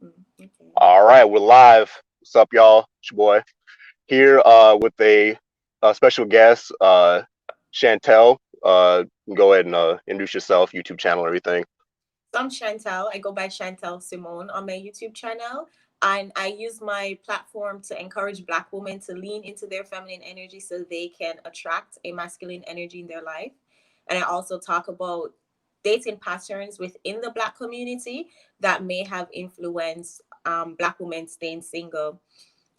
Okay. All right, we're live. What's up, y'all? It's your boy here with a special guest, Chantelle. Go ahead and introduce yourself, YouTube channel, everything. So I'm Chantelle. I go by Chantelle Simone on my YouTube channel. And I use my platform to encourage Black women to lean into their feminine energy so they can attract a masculine energy in their life. And I also talk about dating patterns within the Black community that may have influenced Black women staying single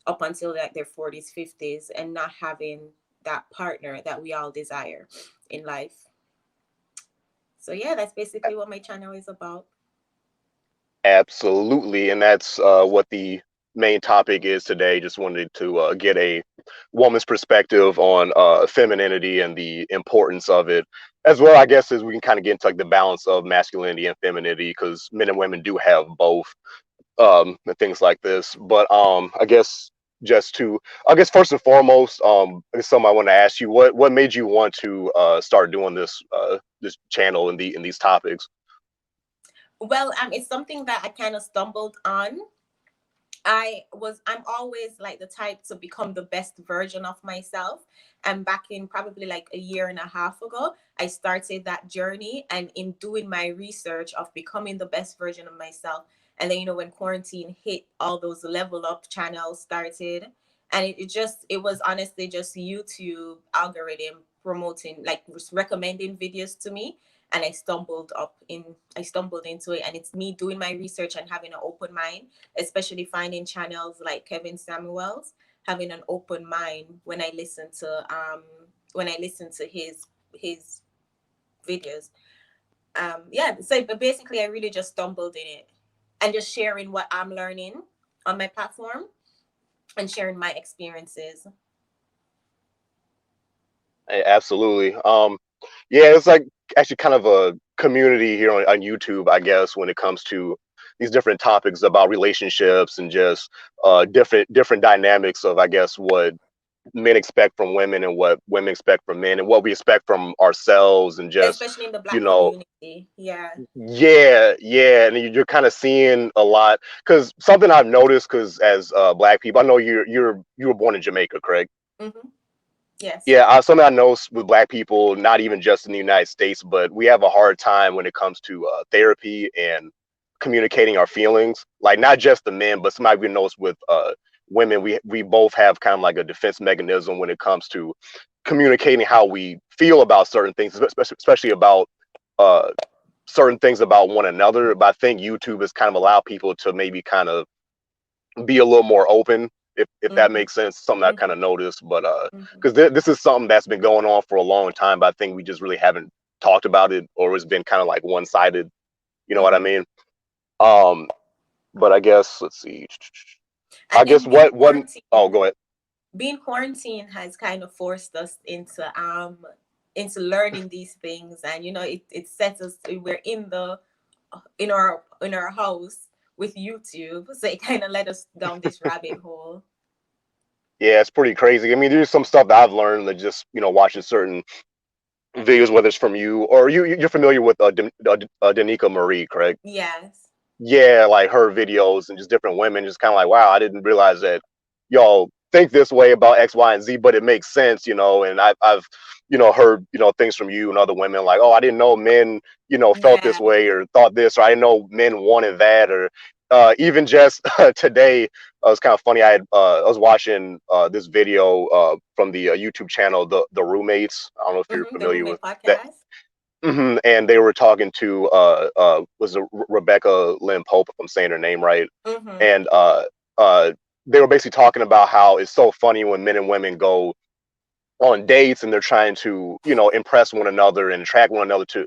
up until like their 40s, 50s, and not having that partner that we all desire in life. So yeah, that's basically what my channel is about. Absolutely, and that's what the main topic is today. Just wanted to get a woman's perspective on femininity and the importance of it, as well. I guess as we can kind of get into like the balance of masculinity and femininity, because men and women do have both. And things like this. But I guess just to, I guess first and foremost, I guess something I want to ask you, what made you want to start doing this channel and these topics? Well, it's something that I kind of stumbled on. I'm always like the type to become the best version of myself. And back in probably like a year and a half ago, I started that journey. And in doing my research of becoming the best version of myself, and then when quarantine hit, all those level up channels started. And it was honestly just YouTube algorithm promoting, like recommending videos to me. And I stumbled into it, and it's me doing my research and having an open mind, especially finding channels like Kevin Samuels, having an open mind when I listen to his videos. Yeah, so but basically I really just stumbled in it and just sharing what I'm learning on my platform and sharing my experiences. Absolutely. Yeah, it's like actually kind of a community here on YouTube, I guess, when it comes to these different topics about relationships and just different dynamics of, I guess, what men expect from women and what women expect from men and what we expect from ourselves and just, Especially in the you Black know, community. Yeah. yeah, and you're kind of seeing a lot because something I've noticed because as black people, I know you were born in Jamaica, correct? Mm-hmm. Yes. Yeah, something I know with black people, not even just in the United States, but we have a hard time when it comes to therapy and communicating our feelings. Like not just the men, but somebody we know with women, we both have kind of like a defense mechanism when it comes to communicating how we feel about certain things, especially about uh, certain things about one another. But I think YouTube has kind of allowed people to maybe kind of be a little more open, if that Mm-hmm. makes sense. Something I kind Mm-hmm. of noticed, but Mm-hmm. because this is something that's been going on for a long time, but I think we just really haven't talked about it, or it's been kind of like one sided. You know what I Mm-hmm. mean? Um, but I guess let's see. I guess And being what? Oh, quarantined go ahead. being quarantined has kind of forced us into learning these things, and it sets us, we're in our house with YouTube, so it kind of led us down this rabbit hole. Yeah, it's pretty crazy. I mean, there's some stuff that I've learned that just watching certain videos, whether it's from you or you're familiar with Danica Marie, correct? Yes. Yeah, like her videos and just different women, just kind of like, wow, I didn't realize that y'all think this way about X, Y, and Z, but it makes sense, And I've heard things from you and other women like, oh, I didn't know men, felt this Yeah. way or thought this, or I didn't know men wanted that, or even just today, was kind of funny. I was watching this video from the YouTube channel, the roommates. I don't know if you're The familiar with roommate that. podcast. And they were talking to was it Rebecca Lynn Pope, if I'm saying her name right, Mm-hmm. and uh, they were basically talking about how it's so funny when men and women go on dates and they're trying to impress one another and attract one another to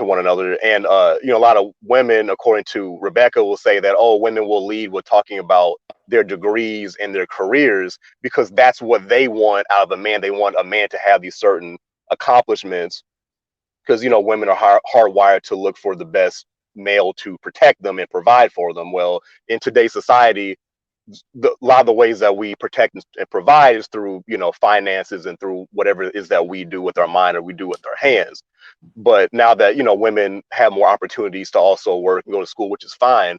one another, and a lot of women, according to Rebecca, will say that, oh, women will lead with talking about their degrees and their careers because that's what they want out of a man. They want a man to have these certain accomplishments because women are hardwired to look for the best male to protect them and provide for them. Well, in today's society, a lot of the ways that we protect and provide is through finances and through whatever it is that we do with our mind or we do with our hands. But now that women have more opportunities to also work and go to school, which is fine,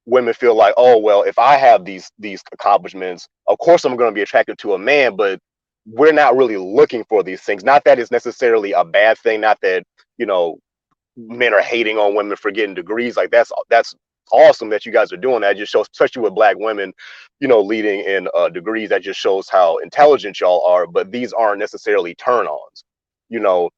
women feel like, oh well, if I have these accomplishments, of course I'm going to be attracted to a man, but we're not really looking for these things. Not that it's necessarily a bad thing, not that, you know, men are hating on women for getting degrees. Like that's awesome that you guys are doing that. It just shows, especially with black women, you know, leading in degrees, that just shows how intelligent y'all are. But these aren't necessarily turn-ons, you know.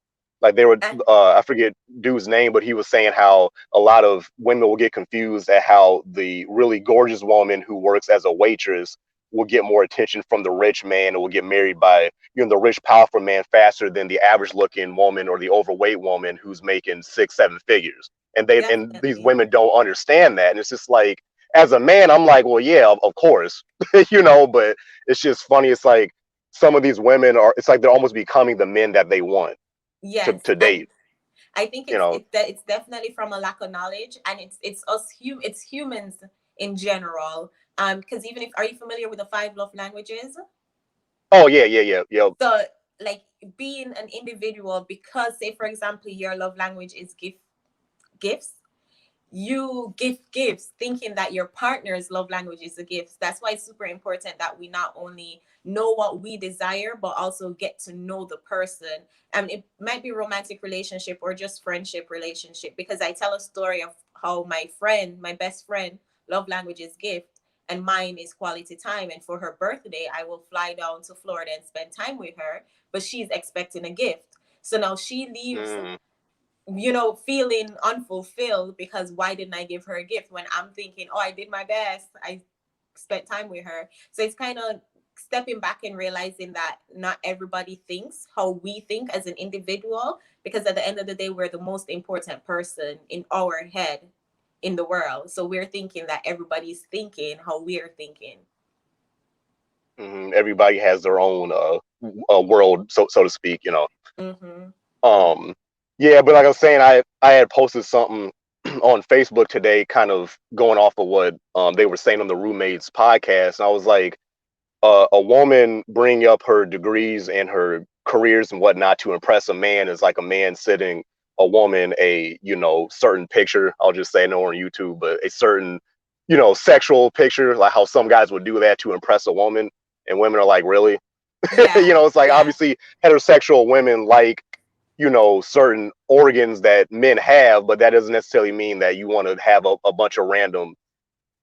Like they were, And I forget dude's name, but he was saying how a lot of women will get confused at how the really gorgeous woman who works as a waitress will get more attention from the rich man and will get married by, you know, the rich powerful man faster than the average looking woman or the overweight woman who's making 6 7 figures. And these definitely. women don't understand that, and it's just like, as a man I'm like, well yeah, of course. You know, but it's just funny. It's like some of these women are, it's like they're almost becoming the men that they want Yes. to And date, I think you know. it's definitely from a lack of knowledge, and it's humans in general. Because even if, are you familiar with the five love languages? Oh yeah, yeah, yeah, yeah. So, like, being an individual, because say for example your love language is gifts, you give gifts thinking that your partner's love language is a gift. That's why it's super important that we not only know what we desire but also get to know the person. It might be romantic relationship or just friendship relationship, because I tell a story of how my best friend, love language is gift and mine is quality time, and for her birthday I will fly down to Florida and spend time with her, but she's expecting a gift. So now she leaves, Mm, feeling unfulfilled, because why didn't I give her a gift when I'm thinking, oh, I did my best, I spent time with her. So it's kind of stepping back and realizing that not everybody thinks how we think as an individual, because at the end of the day, we're the most important person in our head in the world. So we're thinking that everybody's thinking how we're thinking. everybody has their own world, so to speak, you know. Mm-hmm. Um, yeah, but like I was saying, I had posted something on Facebook today, kind of going off of what they were saying on the roommates podcast, and I was like, a woman bringing up her degrees and her careers and whatnot to impress a man is like a man sending a woman a, you know, certain picture. I'll just say no on YouTube, but a certain, you know, sexual picture, like how some guys would do that to impress a woman, and women are like, really? You Yeah, know, it's like yeah. obviously heterosexual women like, you know, certain organs that men have, but that doesn't necessarily mean that you want to have a bunch of random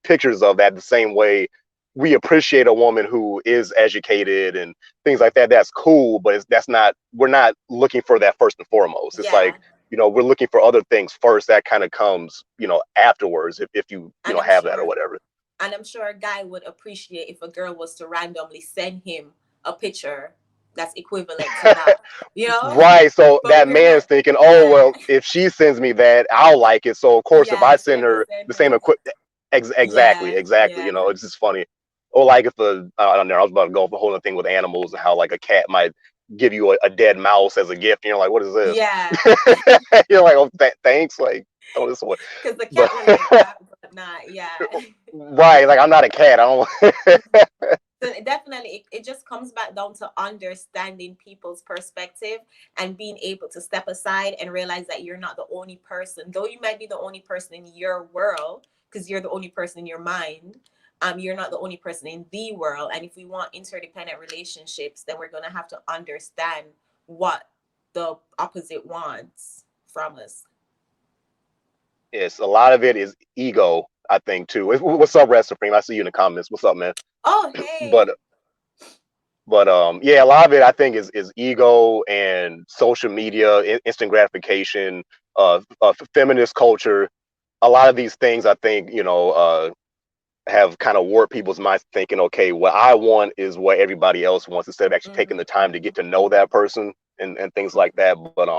pictures of that. The same way we appreciate a woman who is educated and things like that. That's cool, but that's not, we're not looking for that first and foremost. It's like, Yeah. you know, we're looking for other things first. That kind of comes, you know, afterwards, if you and know, i'm have that or sure whatever. And I'm sure a guy would appreciate if a girl was to randomly send him a picture that's equivalent to that, you know? Right. So But that we're not, man's thinking, oh yeah, well, if she sends me that, I'll like it. So of course, if yeah, I she send have to her send the same me. equipment, exactly, Yeah, exactly. You yeah, know, it's just funny. Or like if I don't know, I was about to go off the whole other thing with animals and how like a cat might give you a dead mouse as a gift, and you're like, what is this? yeah. You're like, oh, thanks. Like, oh, this one. Because the But cat will like that, but not, yeah. right, like I'm not a cat. I don't. So definitely, it just comes back down to understanding people's perspective and being able to step aside and realize that you're not the only person, though you might be the only person in your world, because you're the only person in your mind. You're not the only person in the world. And if we want interdependent relationships, then we're gonna have to understand what the opposite wants from us. Yes, a lot of it is ego, I think too. What's up, Red Supreme? I see you in the comments. What's up, man? Oh, But hey. yeah, a lot of it I think is ego and social media, instant gratification, feminist culture. A lot of these things I think, you know, have kind of warped people's minds thinking, okay, what I want is what everybody else wants, instead of actually taking Mm-hmm, the time to mm-hmm, get to know that person and things like mm-hmm. that. But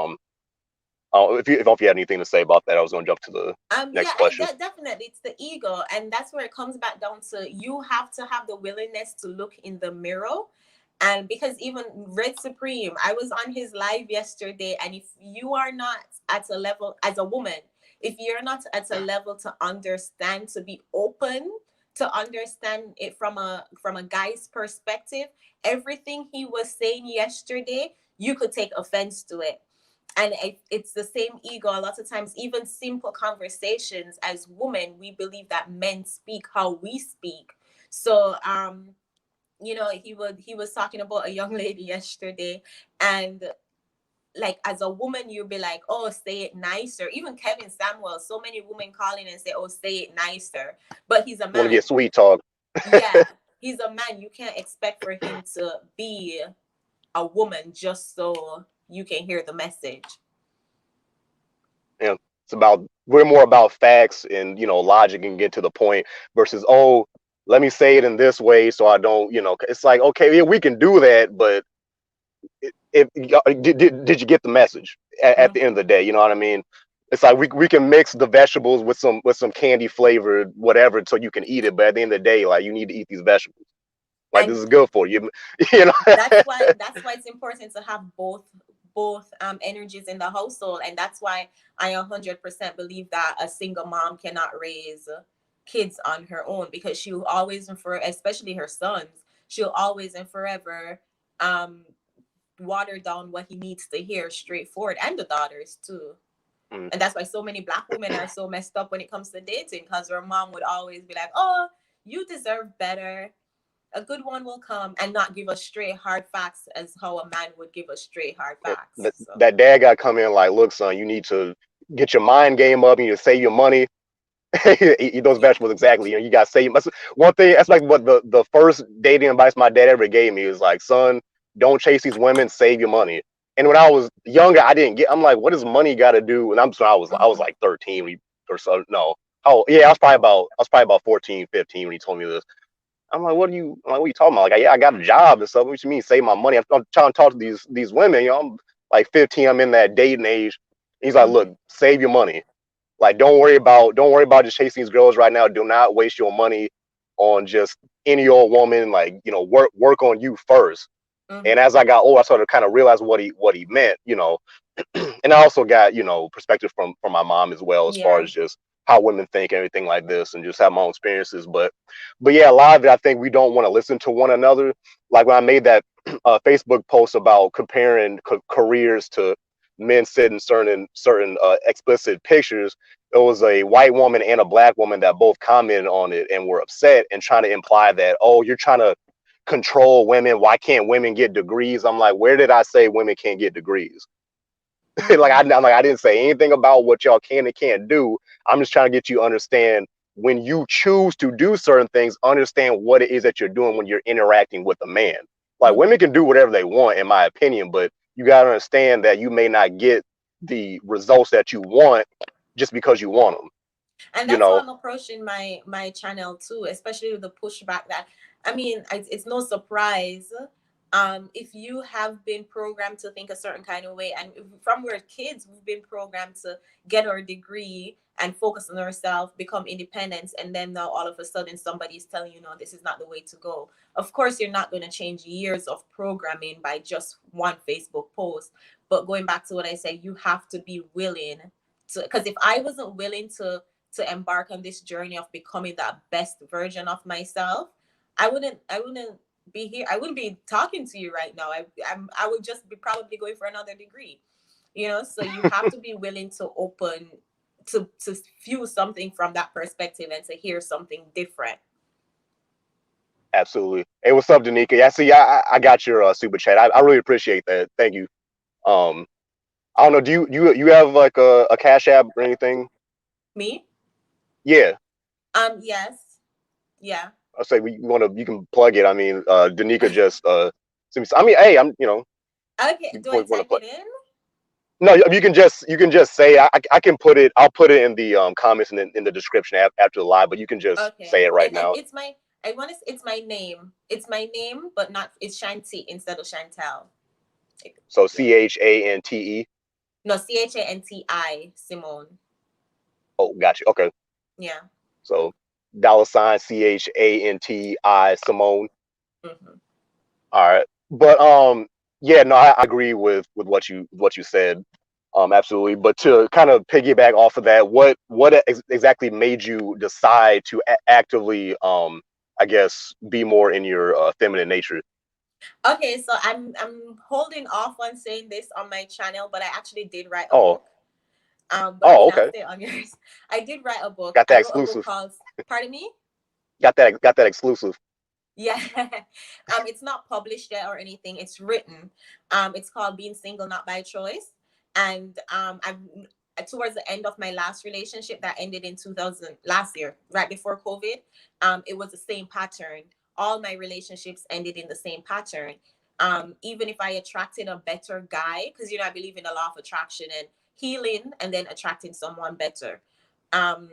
if you had anything to say about that, I was going to jump to the Yeah, next question. definitely, it's the ego, and that's where it comes back down to, you have to have the willingness to look in the mirror. And because even Red Supreme, I was on his live yesterday, and if you are not at a level as a woman, if you're not at a level to understand, to be open to understand it from a guy's perspective, everything he was saying yesterday, you could take offense to it. And it's the same ego. A lot of times, even simple conversations, as women, we believe that men speak how we speak. So he was talking about a young lady yesterday, and like, as a woman, you'll be like, oh, say it nicer. Even Kevin Samuel, so many women call in and say, oh, say it nicer, but he's a Want to man. get sweet talk. Yeah, he's a man. You can't expect for him to be a woman just so you can hear the message. You know, it's about we're more about facts and logic and get to the point versus, oh, let me say it in this way so I don't, it's like, okay, yeah, we can do that, but if did you get the message at the end of Mm-hmm. the day? You know what I mean? It's like we can mix the vegetables with some candy flavored whatever so you can eat it, but at the end of the day, like, you need to eat these vegetables. Like, this And is good for you. You know. that's why it's important to have both energies in the household, and that's why I 100% believe that a single mom cannot raise kids on her own, because she'll always, and for especially her sons, she'll always and forever um water down what he needs to hear straightforward, and the daughters too. Mm. And that's why so many black women are so messed up when it comes to dating, because her mom would always be like, oh, you deserve better, a good one will come, and not give us straight hard facts as how a man would give us straight hard facts. That, So that dad got to come in like, look, son, you need to get your mind game up. You need to save your money. Eat those yeah. vegetables exactly. You got to save. That's one thing. That's like what the first dating advice my dad ever gave me is like, son, don't chase these women. Save your money. And when I was younger, I didn't get. I'm like, what does money got to do? And I'm sorry, I was Mm-hmm. like 13 or so. No. Oh yeah, I was probably about 14, 15 when he told me this. I'm like, what are you talking about? Like, yeah, I got a job and stuff. What you mean save my money? I'm trying to talk to these women. I'm like 15. I'm in that dating age. He's like, look, Mm-hmm. save your money. Like, don't worry about just chasing these girls right now. Do not waste your money on just any old woman. Like, work on you first. And Mm-hmm. as I got older, I started to kind of realize what he meant. And I also got perspective from my mom as well, as far Yeah. as just how women think and everything like this, and just have my own experiences. But yeah, a lot of it, I think we don't want to listen to one another. Like when I made that Facebook post about comparing careers to men sitting certain explicit pictures, it was a white woman and a black woman that both commented on it and were upset and trying to imply that, oh, you're trying to control women. Why can't women get degrees? I'm like, where did I say women can't get degrees? Like, Mm-hmm. I'm like, I didn't say anything about what y'all can and can't do. I'm just trying to get you to understand, when you choose to do certain things, understand what it is that you're doing when you're interacting with a man. Like, Mm-hmm. women can do whatever they want, in my opinion, but you got to understand that you may not get the results that you want just because you want them. And You that's how know, I'm approaching my channel too, especially with the pushback that, I mean, it's no surprise, if you have been programmed to think a certain kind of way, and from we're kids we've been programmed to get our degree and focus on ourselves, become independent, and then now all of a sudden somebody's telling you, no, this is not the way to go. Of course you're not going to change years of programming by just one Facebook post, but going back to what I said, you have to be willing to, because if I wasn't willing to embark on this journey of becoming that best version of myself, I wouldn't be here. I wouldn't be talking to you right now. I would just be probably going for another degree. So you have to be willing to open to view something from that perspective and to hear something different. absolutely. Hey, what's up, Danica? Yeah, see, I got your super chat. I really appreciate that. Thank you. Um, I don't know. Do you have like a Cash App or anything? Me? Yeah. Yes. Yeah. I say you can plug it. I mean, Danica just I mean, hey, Okay. you Do I want to type play. it in? No, you can just say I can put it. I'll put it in the comments and in the description after the live. But you can just say Okay. it right And now. it's my, I want to, it's my name. It's my name, but not, it's Shanti instead of Chantelle. So Yeah. Chante. No, Chanti, Simone. Oh, got you. Okay. Yeah. So $ Chante Simone. Hmm. All right. But yeah, no, I agree with what you said. Absolutely. But to kind of piggyback off of that, what exactly made you decide to actively, I guess, be more in your feminine nature? Okay, so I'm holding off on saying this on my channel, but I actually did write a Oh, book. But I mean, I'll okay. stay on yours. I did write a book. Got I that wrote a book exclusive. called, pardon me? Got that exclusive. Yeah. It's not published yet or anything. It's written. It's called Being Single Not by Choice. And I'm towards the end of my last relationship that ended in 2000 last year, right before COVID. It was the same pattern. All my relationships ended in the same pattern. Even if I attracted a better guy, because I believe in the law of attraction and healing and then attracting someone better. Um,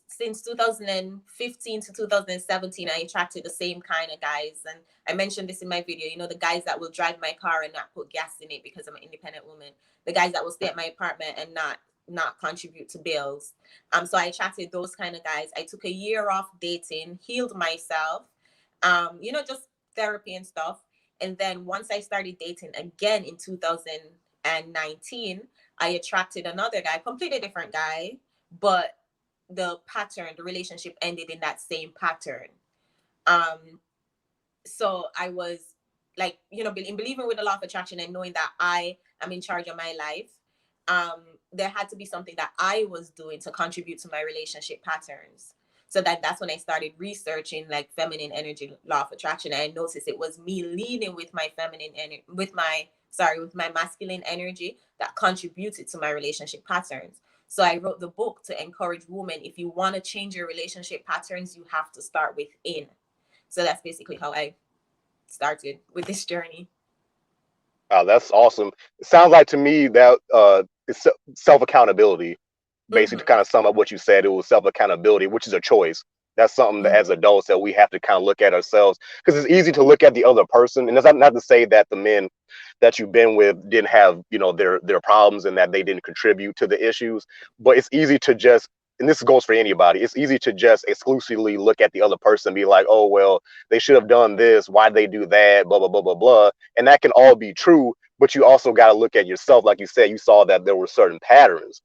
since 2015 to 2017, I attracted the same kind of guys. And I mentioned this in my video, the guys that will drive my car and not put gas in it because I'm an independent woman, the guys that will stay at my apartment and not contribute to bills. So I attracted those kind of guys. I took a year off dating, healed myself, just therapy and stuff. And then once I started dating again in 2019, I attracted another guy, completely different guy, but the relationship ended in that same pattern. Um, so I was like, believing with the law of attraction and knowing that I am in charge of my life. There had to be something that I was doing to contribute to my relationship patterns. So that's when I started researching like feminine energy, law of attraction. And I noticed it was me leading with my feminine energy, with my masculine energy that contributed to my relationship patterns. So I wrote the book to encourage women. If you want to change your relationship patterns, you have to start within. So that's basically how I started with this journey. That's awesome. It sounds like to me that it's self accountability. Basically, to Mm-hmm. kind of sum up what you said, it was self accountability, which is a choice. That's something that as Mm-hmm. adults that we have to kind of look at ourselves, because it's easy to look at the other person, and that's not to say that the men that you've been with didn't have their problems and that they didn't contribute to the issues, but it's easy to just, and this goes for anybody, it's easy to just exclusively look at the other person and be like, oh well, they should have done this, why did they do that, blah blah blah blah blah, and that can all be true, but you also got to look at yourself. Like you said, you saw that there were certain patterns,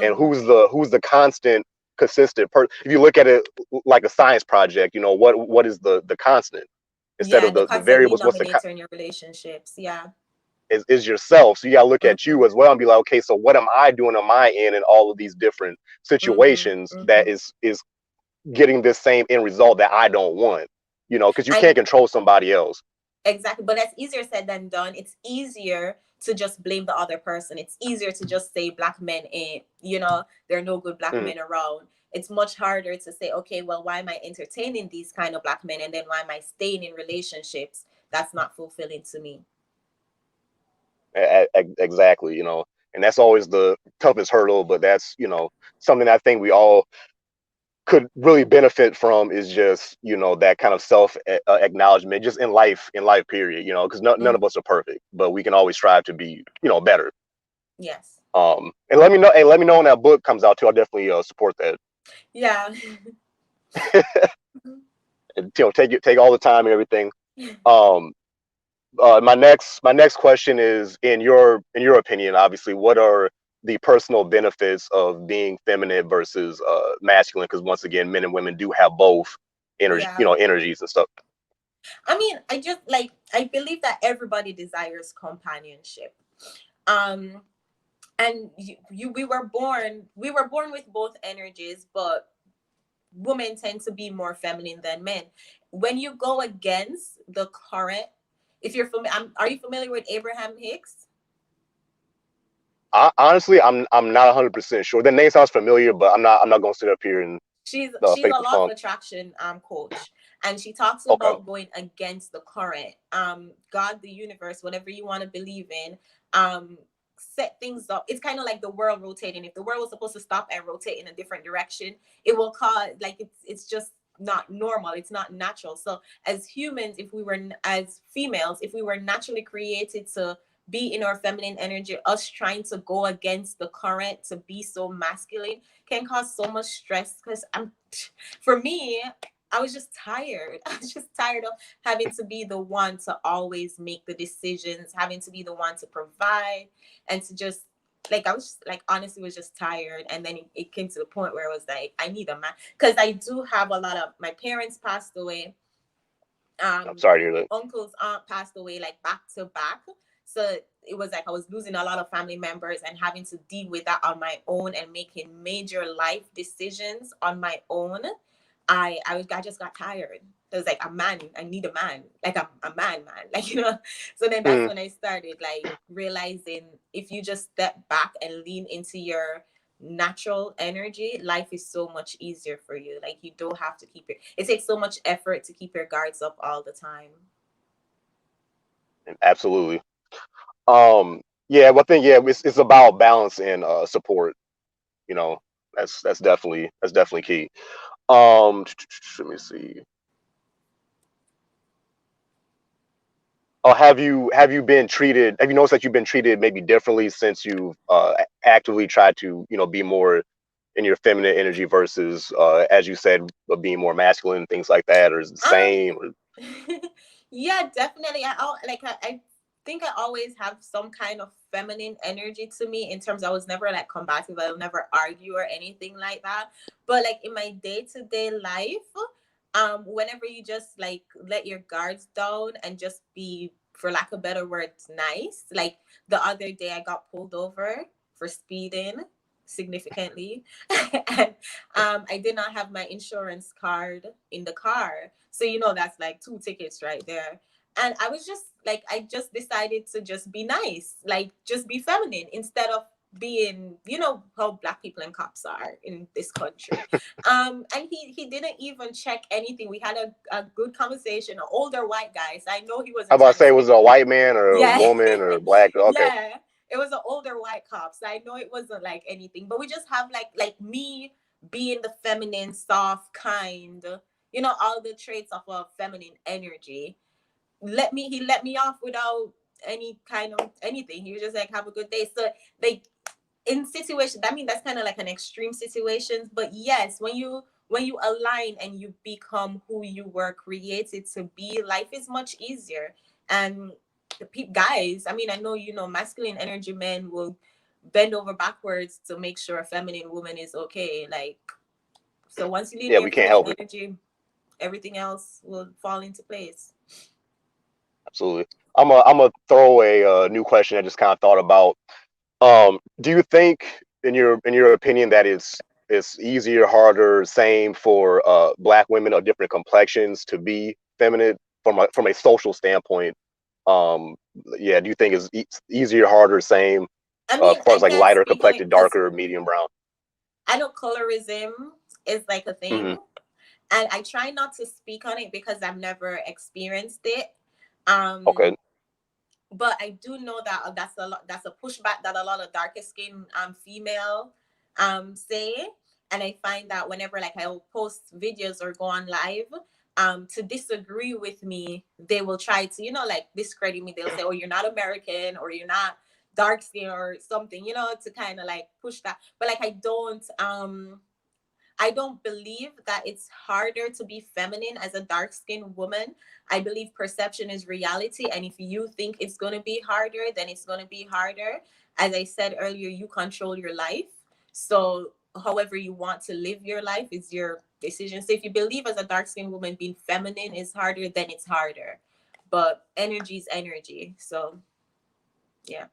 and Mm-hmm. who's the constant consistent person. If you look at it like a science project, what is the constant instead Yeah, of the the constant variables. What's the denominator in your relationships. Yeah. is yourself. So you gotta look at Mm-hmm. you as well and be like, okay, so what am I doing on my end in all of these different Mm-hmm. situations that Mm-hmm. is getting this same end result that I don't want, because you can't And control somebody else. exactly, but that's easier said than done. It's easier to just blame the other person. It's easier to just say black men ain't, there are no good black Mm, men around. It's much harder to say, okay, well, why am I entertaining these kind of black men? And then why am I staying in relationships that's not fulfilling to me? exactly, and that's always the toughest hurdle, but that's, something I think we all could really benefit from, is just that kind of self acknowledgement, just in life period, because none of Mm-hmm. us are perfect, but we can always strive to be better. Yes. And let me know when that book comes out too. I'll definitely support that. Yeah. And, take all the time and everything. um my next question is, in your opinion, obviously, what are the personal benefits of being feminine versus masculine? Because once again, men and women do have both energy, Yeah. energies and stuff. I mean, I believe that everybody desires companionship. Um and we were born with both energies, but women tend to be more feminine than men. When you go against the current, if you're familiar, are you familiar with Abraham Hicks? Honestly, I'm not 100% sure. The name sounds familiar, but I'm not gonna sit up here and She's fake a the law of funk. attraction coach, and she talks Okay. about going against the current. God, the universe, whatever you want to believe in, um set things up. It's kind of like the world rotating. If the world was supposed to stop and rotate in a different direction, it will cause, like, it's just not normal, it's not natural. So as humans, as females, if we were naturally created to be in our feminine energy, us trying to go against the current to be so masculine can cause so much stress. Because for me, I was just tired. I was just tired of having to be the one to always make the decisions, having to be the one to provide, and to just, like, I was just, like, honestly was just tired. And then it came to the point where I was like, I need a man, because I do have a lot of, my parents passed away, I'm sorry to hear that. Uncle's aunt passed away like back to back. So it was like I was losing a lot of family members and having to deal with that on my own and making major life decisions on my own. I just got tired. I was like, a man, I need a man. Like I'm a man. Like, you know. So then that's Mm, when I started like realizing if you just step back and lean into your natural energy, life is so much easier for you. Like you don't have to keep it takes so much effort to keep your guards up all the time. absolutely. Yeah, but I think yeah, it's about balance and support. You know, that's definitely key. Let me see. Oh, have you been treated? Have you noticed that you've been treated maybe differently since you've actively tried to be more in your feminine energy versus as you said being more masculine, things like that, or is it the um same? Or, yeah, definitely. I think I always have some kind of feminine energy to me in terms I was never like combative. I'll never argue or anything like that. But like in my day-to-day life, whenever you just like let your guards down and just be, for lack of better words, nice. Like the other day I got pulled over for speeding significantly and I did not have my insurance card in the car, so you know that's like two tickets right there. And I was just like, I just decided to just be nice, like just be feminine instead of being, you know how black people and cops are in this country. And he didn't even check anything. We had a good conversation, an older white guy, so I know he how wasn't about I trying to say, was say, it a white man or a yeah. woman or a black? Okay, Yeah, it was an older white cop, so I know it wasn't like anything. But we just have like me being the feminine, soft, kind, you know, all the traits of a feminine energy. He let me off without any kind of anything. He was just like, have a good day. So like in situations, I mean, that's kind of like an extreme situations, but yes, when you align and you become who you were created to be, life is much easier. And guys, I mean, I know, you know, masculine energy men will bend over backwards to make sure a feminine woman is okay. Like, so once you lean yeah, in your we can't feminine help it. energy, everything else will fall into place. Absolutely. I'm a throw a new question I just kind of thought about. Do you think, in your opinion, that it's easier, harder, same for black women of different complexions to be feminine from a social standpoint? Um, yeah, do you think it's easier, harder, same I as mean, far I as like can't lighter speak on it complected, because darker, medium brown? I know colorism is like a Hmm. thing. And I try not to speak on it because I've never experienced it. Okay. But I do know that that's a lot. That's a pushback that a lot of darker skin female say, and I find that whenever like I'll post videos or go on live, to disagree with me, they will try to, you know, like discredit me. They'll say, "Oh, you're not American," or "You're not dark skin," or something, you know, to kind of like push that. But like I don't believe that it's harder to be feminine as a dark skinned woman. I believe perception is reality. And if you think it's going to be harder, then it's going to be harder. As I said earlier, you control your life. So, however you want to live your life is your decision. So, if you believe as a dark skinned woman being feminine is harder, then it's harder. But energy is energy. So, yeah.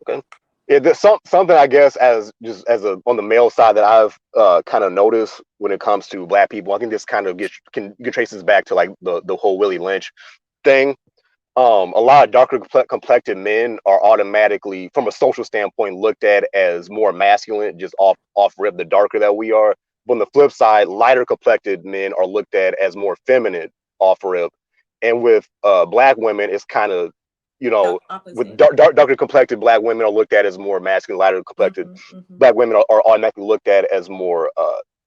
Okay. Yeah, there's something I guess as just as a on the male side that I've kind of noticed when it comes to black people. I think this kind of can trace this back to like the whole Willie Lynch thing. A lot of darker complected men are automatically, from a social standpoint, looked at as more masculine, just off rip, the darker that we are. But on the flip side, lighter complected men are looked at as more feminine off rip. And with black women, it's kind of, you The know, with opposite. darker complected black women are looked at as more masculine, lighter complected Mm-hmm, mm-hmm. black women are automatically looked at as more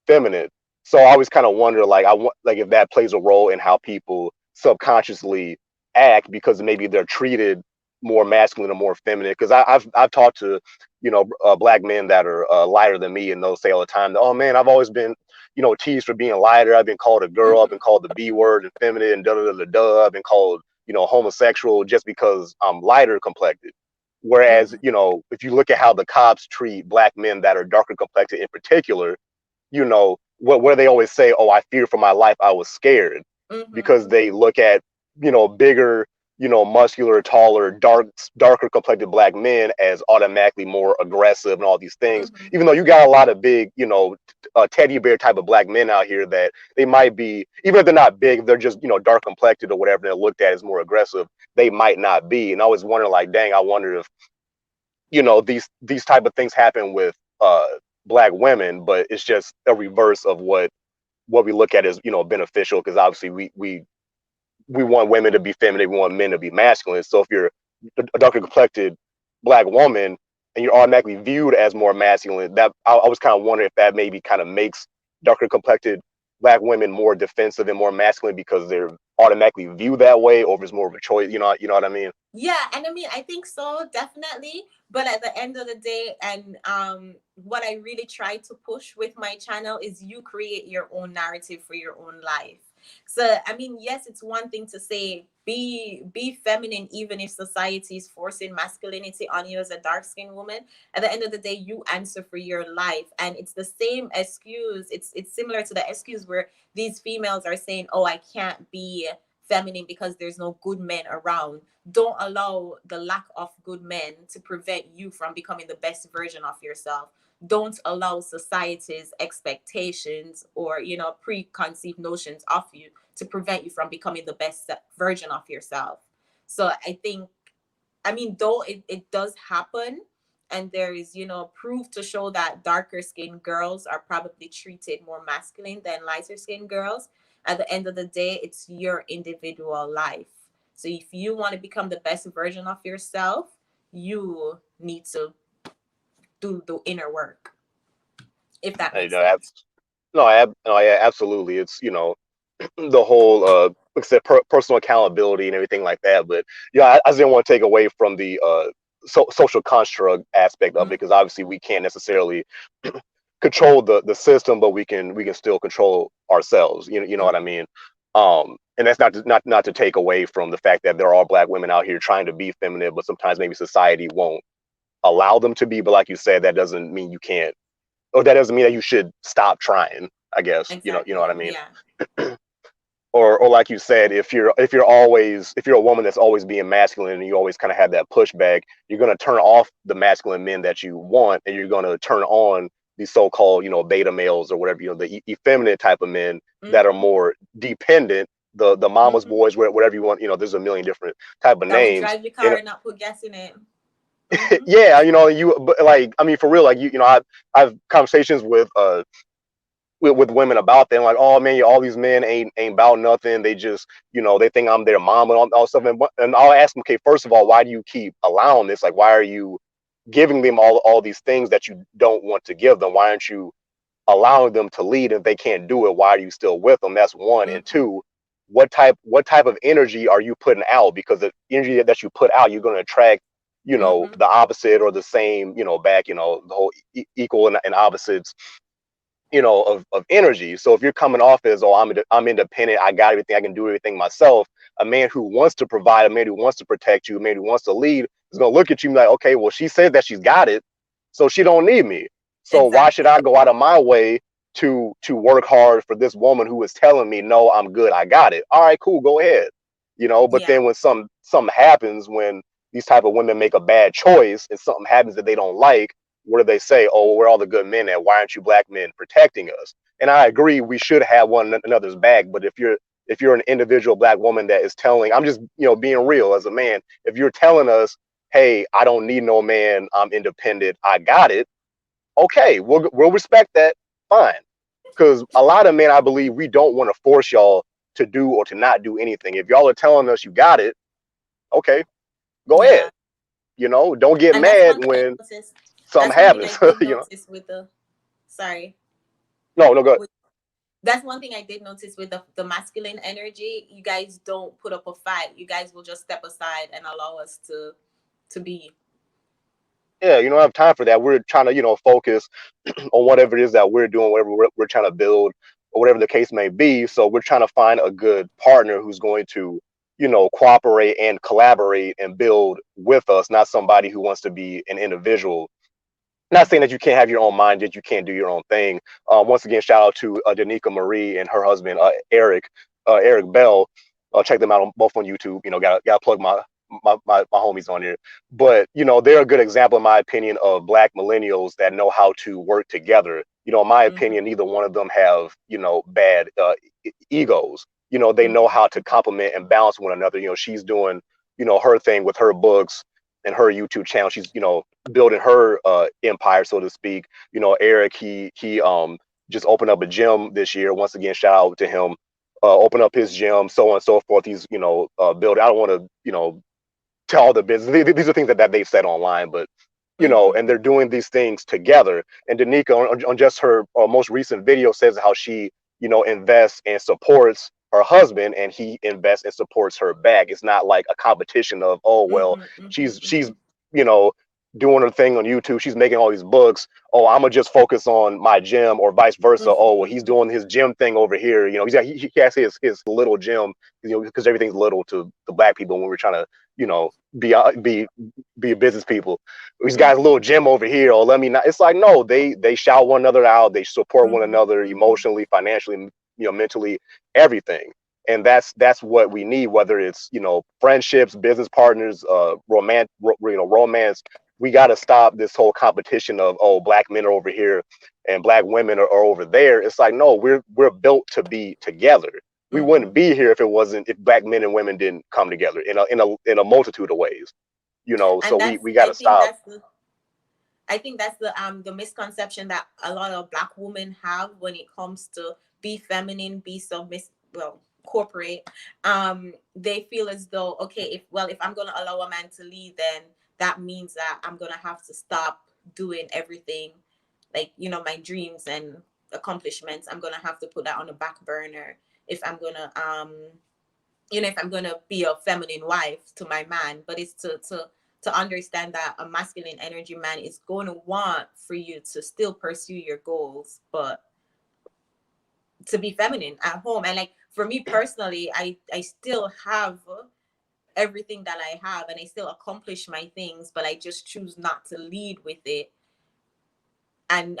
feminine. So I always kind of wonder, like, I want, like, if that plays a role in how people subconsciously act because maybe they're treated more masculine or more feminine. Because I've talked to black men that are lighter than me, and they'll say all the time, "Oh man, I've always been teased for being lighter. I've been called a girl. I've Mm-hmm. been called the B word and feminine and da da da da da. I've been called homosexual just because I'm lighter complected." Whereas, Mm-hmm. if you look at how the cops treat black men that are darker complected in particular, what do they always say? "Oh, I fear for my life. I was scared." because Mm-hmm. they look at, bigger, muscular, taller, darker complected black men as automatically more aggressive and all these things. Mm-hmm. Even though you got a lot of big, teddy bear type of black men out here that they might be, even if they're not big, if they're just, dark complected or whatever, they're looked at as more aggressive, they might not be. And I was wondering, like, dang, I wonder if, these type of things happen with black women, but it's just a reverse of what we look at as, beneficial, because obviously we want women to be feminine, we want men to be masculine. So if you're a darker complected black woman and you're automatically viewed as more masculine, that I was kind of wondering if that maybe kind of makes darker complected black women more defensive and more masculine because they're automatically viewed that way, or if it's more of a choice. You know what I mean? Yeah, and I mean, I think so, definitely. But at the end of the day, and what I really try to push with my channel is you create your own narrative for your own life. So I mean, yes, it's one thing to say be feminine, even if society is forcing masculinity on you as a dark skinned woman. At the end of the day, you answer for your life, and it's the same excuse. It's similar to the excuse where these females are saying, "Oh, I can't be feminine because there's no good men around." Don't allow the lack of good men to prevent you from becoming the best version of yourself. Don't allow society's expectations or preconceived notions of you to prevent you from becoming the best version of yourself. So I think, I mean, though it does happen, and there is, proof to show that darker skinned girls are probably treated more masculine than lighter skinned girls. At the end of the day, it's your individual life. So if you want to become the best version of yourself, you need to do the inner work, if that I, makes sense. no, no, yeah, absolutely. It's, the whole like I said, personal accountability and everything like that. But yeah, I just didn't want to take away from the social construct aspect of it, because obviously we can't necessarily control the system, but we can still control ourselves. You know what I Mm-hmm. mean? And that's not to take away from the fact that there are black women out here trying to be feminine, but sometimes maybe society won't allow them to be. But like you said, that doesn't mean you can't, or that doesn't mean that you should stop trying. I guess you know what Exactly. I mean. Yeah. Or like you said, if you're a woman that's always being masculine and you always kind of have that pushback, you're going to turn off the masculine men that you want, and you're going to turn on these so-called, beta males or whatever, the effeminate type of men that are Mm-hmm. more dependent, the mama's Mm-hmm. boys, whatever you want. There's a million different type of That would names. drive your And car and not put gas in it. Mm-hmm. yeah, but like, I mean, for real, like, I've conversations with women about them, like, oh man, all these men ain't about nothing. They just, they think I'm their mom and all stuff. And I'll ask them, okay, first of all, why do you keep allowing this? Like, why are you giving them all these things that you don't want to give them? Why aren't you allowing them to lead? If they can't do it, why are you still with them? That's one. And Mm-hmm. two, what type of energy are you putting out? Because the energy that you put out, you're going to attract, Mm-hmm. the opposite or the same, back. The whole equal and opposites, of energy. So if you're coming off as, oh, I'm independent, I got everything, I can do everything myself, a man who wants to provide, a man who wants to protect you, a man who wants to lead is going to look at you and be like, okay, well, she says that she's got it, so she don't need me. So why should Exactly. I go out of my way to work hard for this woman who is telling me, no, I'm good, I got it? All right, cool, go ahead. But Yeah. then when something happens, when these type of women make a bad choice and something happens that they don't like, what do they say? Oh, well, we're all the good men, and why aren't you black men protecting us? And I agree, we should have one another's back. But if you're an individual black woman that is telling, I'm just, being real as a man, if you're telling us, hey, I don't need no man, I'm independent, I got it, okay, we'll respect that, fine. Because a lot of men, I believe, we don't want to force y'all to do or to not do anything. If y'all are telling us you got it, okay, go ahead. Yeah. Don't get And that's mad one thing I when noticed. something That's one thing I happens. did you know notice with the sorry. no, no, good. That's one thing I did notice with the masculine energy. You guys don't put up a fight. You guys will just step aside and allow us to be. Yeah, you don't have time for that. We're trying to, focus on whatever it is that we're doing, whatever we're trying to build, or whatever the case may be. So we're trying to find a good partner who's going to, cooperate and collaborate and build with us, not somebody who wants to be an individual. Not saying that you can't have your own mind, that you can't do your own thing. Once again, shout out to Danica Marie and her husband Eric. Eric Bell. Check them out on both on YouTube. You know, got to plug my homies on here. But you know, they're a good example, in my opinion, of Black millennials that know how to work together. You know, in my Mm-hmm. opinion, neither one of them have, you know, bad egos. You know, they know Mm-hmm. how to complement and balance one another. You know, she's doing, you know, her thing with her books and her YouTube channel. She's, you know, building her empire, so to speak. You know, Eric, he just opened up a gym this year. Once again, shout out to him. Open up his gym, so on and so forth. He's, you know, building. I don't want to, you know, tell all the business. These are things that they've said online, but you know, and Mm-hmm. they're doing these things together. And Danica, on just her most recent video, says how she, you know, invests and supports her husband, and he invests and supports her back. It's not like a competition of, oh well, Mm-hmm. Mm-hmm. she's Mm-hmm. you know, doing her thing on YouTube. She's making all these books. Oh, I'm gonna just focus on my gym, or vice versa. Oh, well, he's Mm-hmm. doing his gym thing over here. You know, he has his little gym. You know, because everything's little to the Black people when we're trying to, you know, be be business people. These guys a Mm-hmm. little gym over here, or let me not. It's like, no, they shout one another out, they support one Mm-hmm. another Mm-hmm. emotionally, financially, you know, mentally, everything. And that's what we need, whether it's, you know, friendships, business partners, you know, romance. We got to stop this whole competition of, oh, Black men are over here and Black women are over there. It's like, no, we're built to be together. We wouldn't Mm-hmm. be here if it wasn't, if Black men and women didn't come together in a multitude of ways, you know. So And we got I to think stop. that's the misconception that a lot of Black women have when it comes to be feminine, be submissive, well, corporate. They feel as though, okay, if I'm gonna allow a man to lead, then that means that I'm gonna have to stop doing everything, like, you know, my dreams and accomplishments. I'm gonna have to put that on the back burner if I'm gonna if I'm gonna be a feminine wife to my man. But it's to understand that a masculine energy man is going to want for you to still pursue your goals, but to be feminine at home. And like for me personally, I still have everything that I have, and I still accomplish my things, but I just choose not to lead with it, and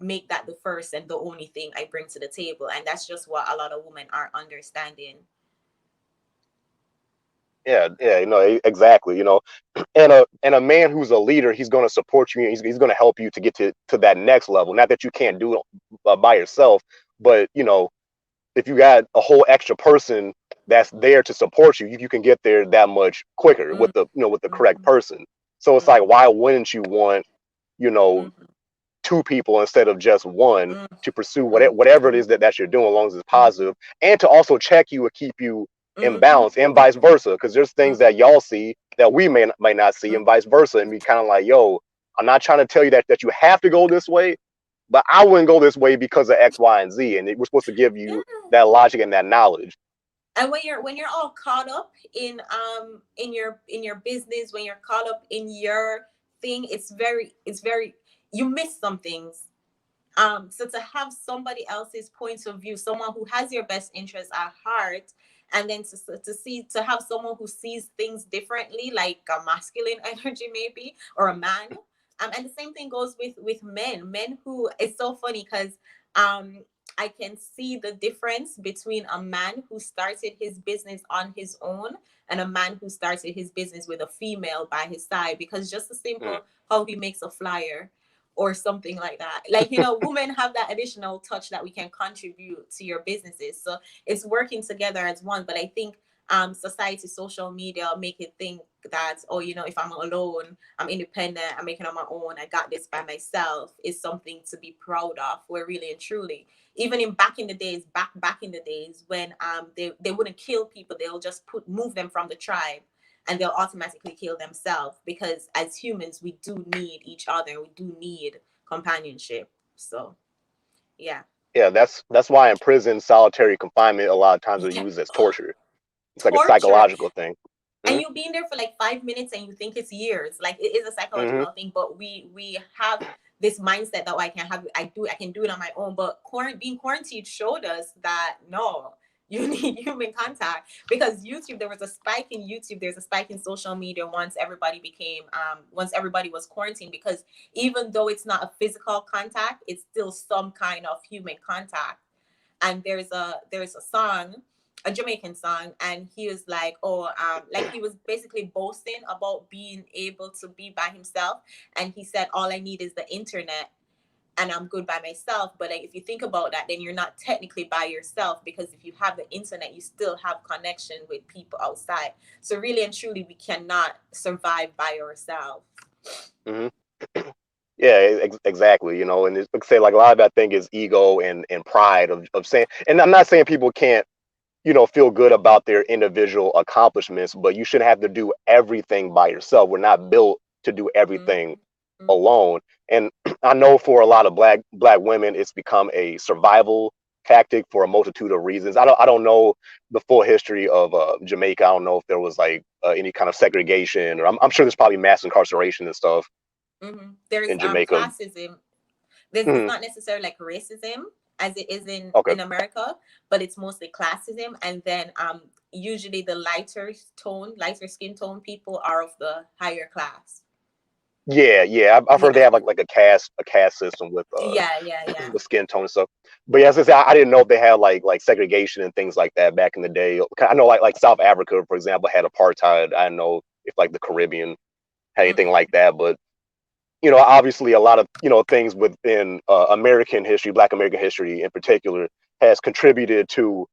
make that the first and the only thing I bring to the table. And that's just what a lot of women are understanding. Yeah, yeah, you know, exactly. You know, and a man who's a leader, he's going to support you. He's going to help you to get to that next level. Not that you can't do it by yourself, but you know, if you got a whole extra person that's there to support you, you can get there that much quicker with the, you know, with the correct Mm-hmm. person. So it's like, Mm-hmm. why wouldn't you want, you know, Mm-hmm. two people instead of just one to pursue whatever it Mm-hmm. is that you're doing, as long as it's Mm-hmm. positive, and to also check you and keep you in Mm-hmm. balance, and vice versa. Because there's things that Mm-hmm. y'all see that we may not see, and vice versa, and be kind of like, yo, I'm not trying to tell you that you have to go this way, but I wouldn't go this way because of X, Y, and Z. And we're supposed to give you Yeah. that logic and that knowledge. And when you're all caught up in your business, when you're caught up in your thing, it's very you miss some things. So to have somebody else's point of view, someone who has your best interest at heart, and then to have someone who sees things differently, like a masculine energy maybe, or a man. And the same thing goes with men who, it's so funny because um I can see the difference between a man who started his business on his own and a man who started his business with a female by his side, because just the Mm. simple how he makes a flyer or something like that. Like, you know, women have that additional touch that we can contribute to your businesses. So it's working together as one. But I think society, social media make it think that, oh, you know, if I'm alone, I'm independent, I'm making on my own, I got this by myself, is something to be proud of. Where really and truly, even in back in the days, back in the days when they wouldn't kill people, they'll just move them from the tribe, and they'll automatically kill themselves, because as humans we do need each other, we do need companionship. So yeah. Yeah, that's why in prison, solitary confinement a lot of times are Yeah. used as torture. It's like a Torture. psychological thing. And Mm-hmm. you've been there for like 5 minutes and you think it's years. Like, it is a Mm-hmm. psychological thing, but we have this mindset that, oh, I can do it on my own. But being quarantined showed us that no, you need human contact. Because YouTube, there was a spike in YouTube, there's a spike in social media once everybody was quarantined, because even though it's not a physical contact, it's still some kind of human contact. and there's a song, a Jamaican song, and he was like, oh, like he was basically boasting about being able to be by himself, and he said, all I need is the internet, and I'm good by myself. But like, if you think about that, then you're not technically by yourself, because if you have the internet, you still have connection with people outside. So really and truly, we cannot survive by ourselves. Hmm. Yeah, exactly. And it's, like I say, like a lot of that thing is ego and pride of saying. And I'm not saying people can't, feel good about their individual accomplishments, but you shouldn't have to do everything by yourself. We're not built to do everything Mm-hmm. alone. And I know for a lot of black women, it's become a survival tactic for a multitude of reasons. I don't know the full history of Jamaica. I don't know if there was like any kind of segregation, or I'm sure there's probably mass incarceration and stuff There's in Jamaica. classism. It's Mhm. not necessarily like racism as it is Okay. in America, but it's mostly classism. And then usually the lighter skin tone people are of the higher class. Yeah, yeah. I've heard they Yeah, have like a caste system with yeah, yeah, yeah. the skin tone and stuff. But yeah, as I said, I didn't know if they had like segregation and things like that back in the day. I know like South Africa, for example, had apartheid. I don't know if like the Caribbean had anything Mm-mm. like that, but obviously a lot of things within American history, Black American history in particular, has contributed to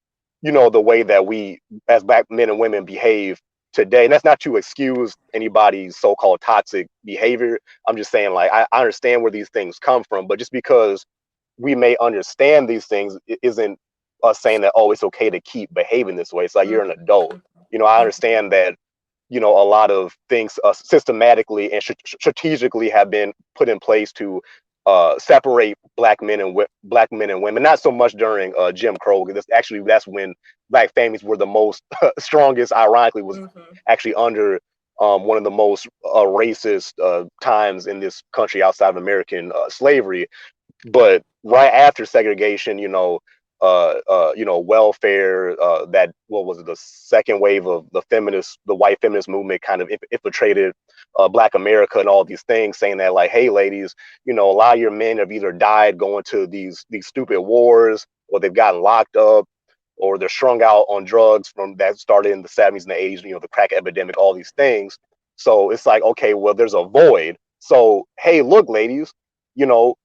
the way that we as Black men and women behave today. And that's not to excuse anybody's so-called toxic behavior. I'm just saying, like, I understand where these things come from, but just because we may understand these things isn't us saying that, oh, it's okay to keep behaving this way. It's like you're an adult. Mm-hmm. I Mm-hmm. understand that a lot of things systematically and strategically have been put in place to separate black men and women. Not so much during Jim Crow, because that's when black families were the most strongest. Ironically, was Mm-hmm. actually under one of the most racist times in this country outside of American slavery. But right after segregation, welfare, that what was it, the second wave of the white feminist movement kind of infiltrated Black America and all these things, saying that like, hey, ladies, a lot of your men have either died going to these stupid wars, or they've gotten locked up, or they're strung out on drugs from that started in the 70s and the 80s, the crack epidemic, all these things. So it's like, okay, well, there's a void. So hey, look, ladies, you know,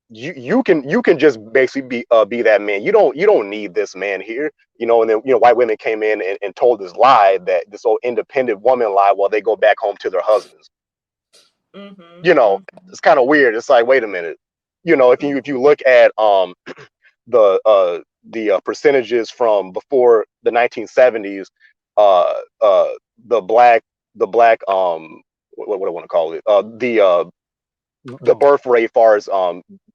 you can just basically be that man. You don't need this man here. And then white women came in and told this lie, that this old independent woman lie, while they go back home to their husbands. Mm-hmm. you know Mm-hmm. it's kind of weird. It's like, wait a minute. If you Mm-hmm. look at the percentages from before the 1970s, uh uh the black what do I want to call it, the birth rate, far as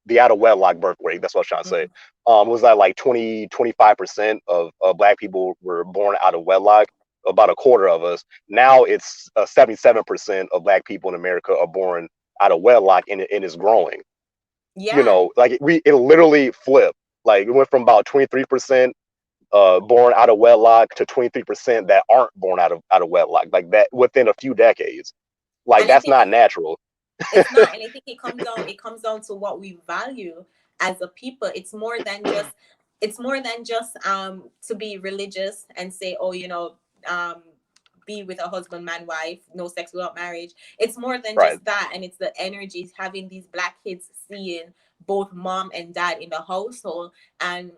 the out of wedlock birth rate, that's what I was trying to say, Mm-hmm. was that like 20-25% of Black people were born out of wedlock, about a quarter of us. Now it's 77% of Black people in America are born out of wedlock, and it's growing. Yeah. Like it literally flipped. Like it went from about 23% born out of wedlock to 23% that aren't born out of wedlock, like that within a few decades. Like And I that's think not natural. it's not, and I think it comes down to what we value as a people. It's more than just to be religious and say, oh, um be with a husband, man, wife, no sex without marriage. It's more than Right. just that, and it's the energies, having these black kids seeing both mom and dad in the household. And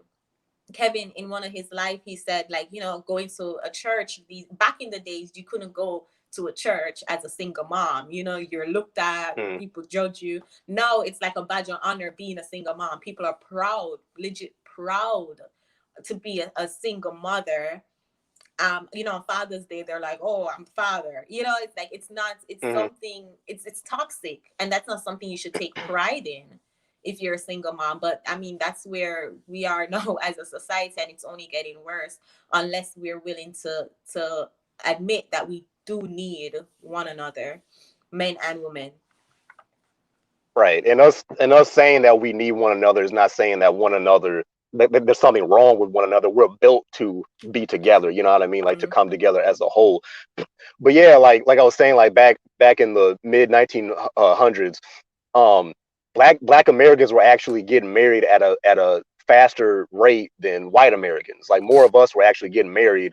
Kevin, in one of his life, he said, like, going to a church, these back in the days, you couldn't go to a church as a single mom. You're looked at, Mm, people judge you. Now it's like a badge of honor being a single mom. People are proud, legit proud to be a single mother. On Father's Day, they're like, oh, I'm father. It's like, it's not, it's mhm. something, it's toxic. And that's not something you should take pride in if you're a single mom. But I mean, that's where we are now as a society, and it's only getting worse unless we're willing to admit that we do need one another, men and women. Right. And us saying that we need one another is not saying that one another that there's something wrong with one another. We're built to be together. You know what I mean? Like to come Mm-hmm. together as a whole. But yeah, like I was saying, like back in the mid 1900s, um, black Americans were actually getting married at a faster rate than white Americans. Like more of us were actually getting married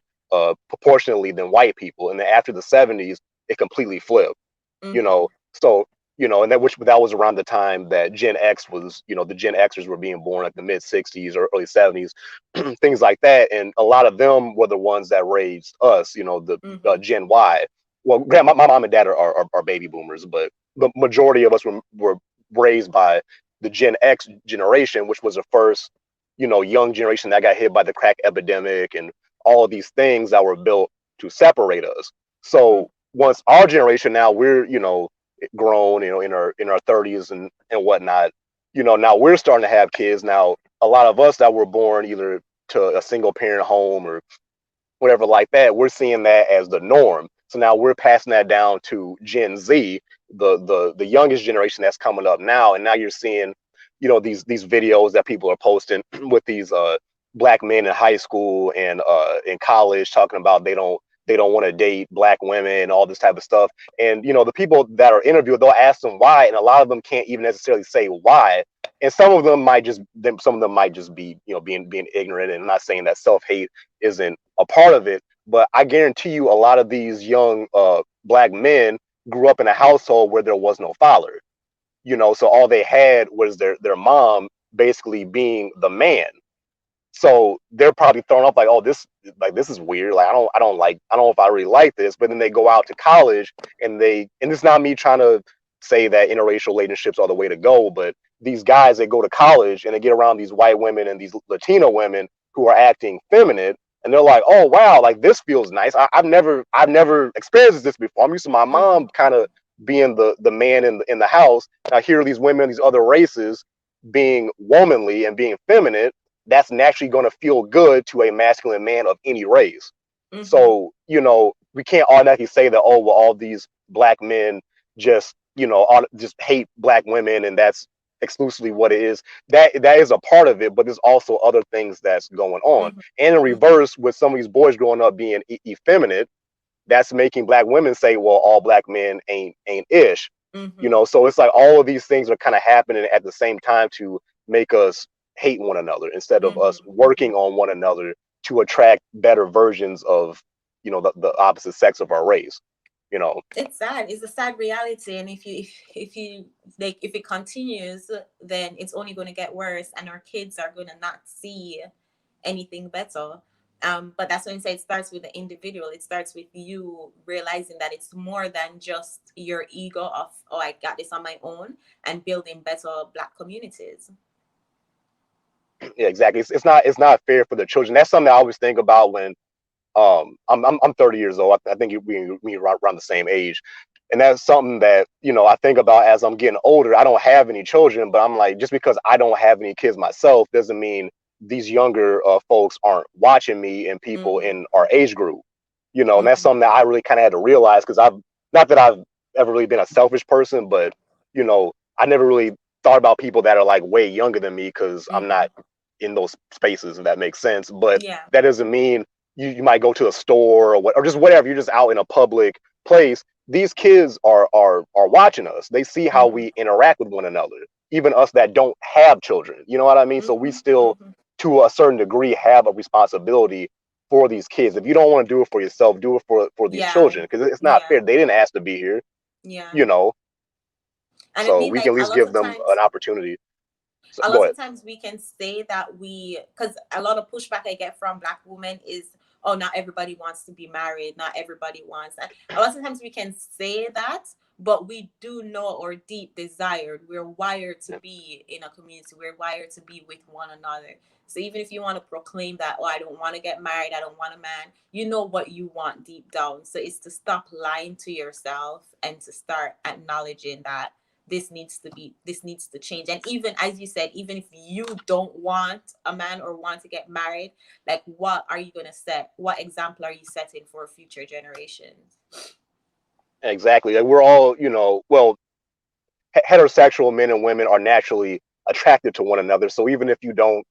proportionally than white people. And then after the 70s, it completely flipped. You Mm-hmm. know, so and that was around the time that Gen X was, the Gen Xers were being born, like the mid 60s or early 70s, things like that. And a lot of them were the ones that raised us, the Mm-hmm. Gen Y. Well, my mom and dad are baby boomers, but the majority of us were raised by the Gen X generation, which was the first, young generation that got hit by the crack epidemic and all of these things that were built to separate us. So once our generation now, we're, grown, in our 30s and whatnot, now we're starting to have kids. Now a lot of us that were born either to a single parent home or whatever like that, we're seeing that as the norm. So now we're passing that down to Gen Z, the youngest generation that's coming up now. And now you're seeing, these videos that people are posting with these black men in high school and in college talking about they don't want to date black women and all this type of stuff. And the people that are interviewed, they'll ask them why, and a lot of them can't even necessarily say why. And some of them might just be, being ignorant. And I'm not saying that self-hate isn't a part of it, but I guarantee you a lot of these young black men grew up in a household where there was no father. So all they had was their mom basically being the man. So they're probably thrown up like, oh, this is weird. Like I don't know if I really like this. But then they go out to college and it's not me trying to say that interracial relationships are the way to go, but these guys that go to college and they get around these white women and these Latino women who are acting feminine, and they're like, oh wow, like this feels nice. I've never experienced this before. I'm used to my Mm-hmm. mom kind of being the man in the house. And I hear these women, these other races being womanly and being feminine, that's naturally going to feel good to a masculine man of any race. Mm-hmm. So, we can't automatically say that, oh, well, all these black men just, just hate black women and that's exclusively what it is. That is a part of it, but there's also other things that's going on. Mm-hmm. And in Mm-hmm. reverse, with some of these boys growing up being effeminate, that's making black women say, well, all black men ain't ish. Mm-hmm. So it's like all of these things are kind of happening at the same time to make us hate one another instead of us Mm-hmm. working on one another to attract better versions of, the opposite sex of our race. You know. It's sad. It's a sad reality, and if you like, if it continues, then it's only going to get worse, and our kids are going to not see anything better. But that's when I say it starts with the individual. It starts with you realizing that it's more than just your ego of, oh, I got this on my own, and building better Black communities. Yeah, exactly. It's not fair for the children. That's something I always think about when I'm 30 years old. I think we around the same age, and that's something that I think about as I'm getting older. I don't have any children, but I'm like, just because I don't have any kids myself doesn't mean these younger folks aren't watching me and people Mm-hmm. in our age group. And that's Mm-hmm. something that I really kind of had to realize because I've not that I've ever really been a selfish person, but I never really thought about people that are like way younger than me because I'm Mm-hmm. not in those spaces, if that makes sense. But Yeah. that doesn't mean you might go to a store or just whatever. You're just out in a public place. These kids are watching us. They see how Mm-hmm. we interact with one another. Even us that don't have children. You know what I mean? So we Mm-hmm. still, Mm-hmm. to a certain degree, have a responsibility for these kids. If you don't want to do it for yourself, do it for these Yeah. children because it's not Yeah. fair. They didn't ask to be here. Yeah. You know, And I so mean, we can like, at a least lot give of them an times, opportunity. So, a go lot ahead. of times we can say that because a lot of pushback I get from Black women is, oh, not everybody wants to be married, not everybody wants that. A lot of times we can say that, but we do know our deep desire. We're wired to be in a community, we're wired to be with one another. So even if you want to proclaim that, oh, I don't want to get married, I don't want a man, you know what you want deep down. So it's to stop lying to yourself and to start acknowledging that this needs to change. And even as you said, even if you don't want a man or want to get married, like, what are you going to set, what example are you setting for future generations? Exactly. Like we're all, well, heterosexual men and women are naturally attracted to one another. So even if you don't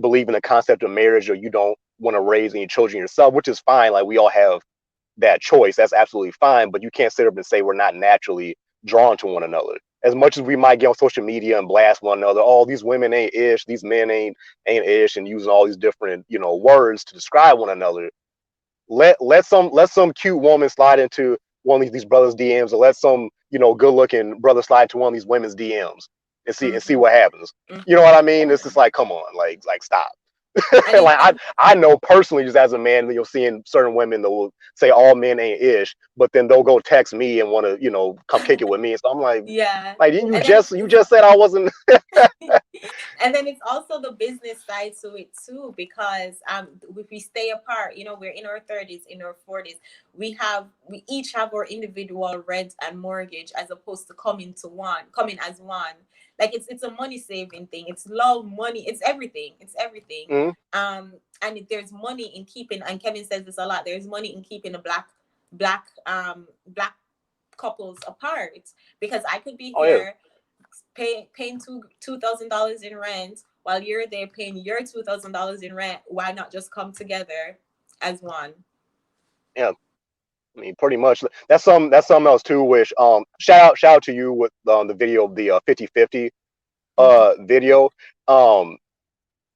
believe in the concept of marriage or you don't want to raise any children yourself, which is fine, like we all have that choice, that's absolutely fine. But you can't sit up and say we're not naturally drawn to one another. as much as we might get on social media and blast one another, oh, these women ain't ish, these men ain't ish, and using all these different, you know, words to describe one another. Let some cute woman slide into one of these brothers' DMs, or let some, you know, good looking brother slide into one of these women's DMs and see Mm-hmm. what happens. You know Mm-hmm. what I mean? It's Yeah. just like, come on, like stop. And Like even I know personally, just as a man, you'll seeing certain women that will say all men ain't ish, but then they'll go text me and want to, you know, come kick it with me. So I'm yeah. like didn't And then you just said I wasn't? and then it's also the business side to it too, because if we stay apart, you know, we're in our 30s, in our 40s, we each have our individual rent and mortgage, as opposed to coming as one. Like it's a money saving thing. It's love, money, it's everything. It's everything. Mm, There's money in keeping, and Kevin says this a lot, there's money in keeping the black couples apart, because I could be oh yeah, here paying $2,000 in rent while you're there paying your $2,000 in rent. Why not just come together as one? yeah. I mean, pretty much. That's something else too. Which shout out to you with the video of the 50/50 Mm-hmm. video. Um,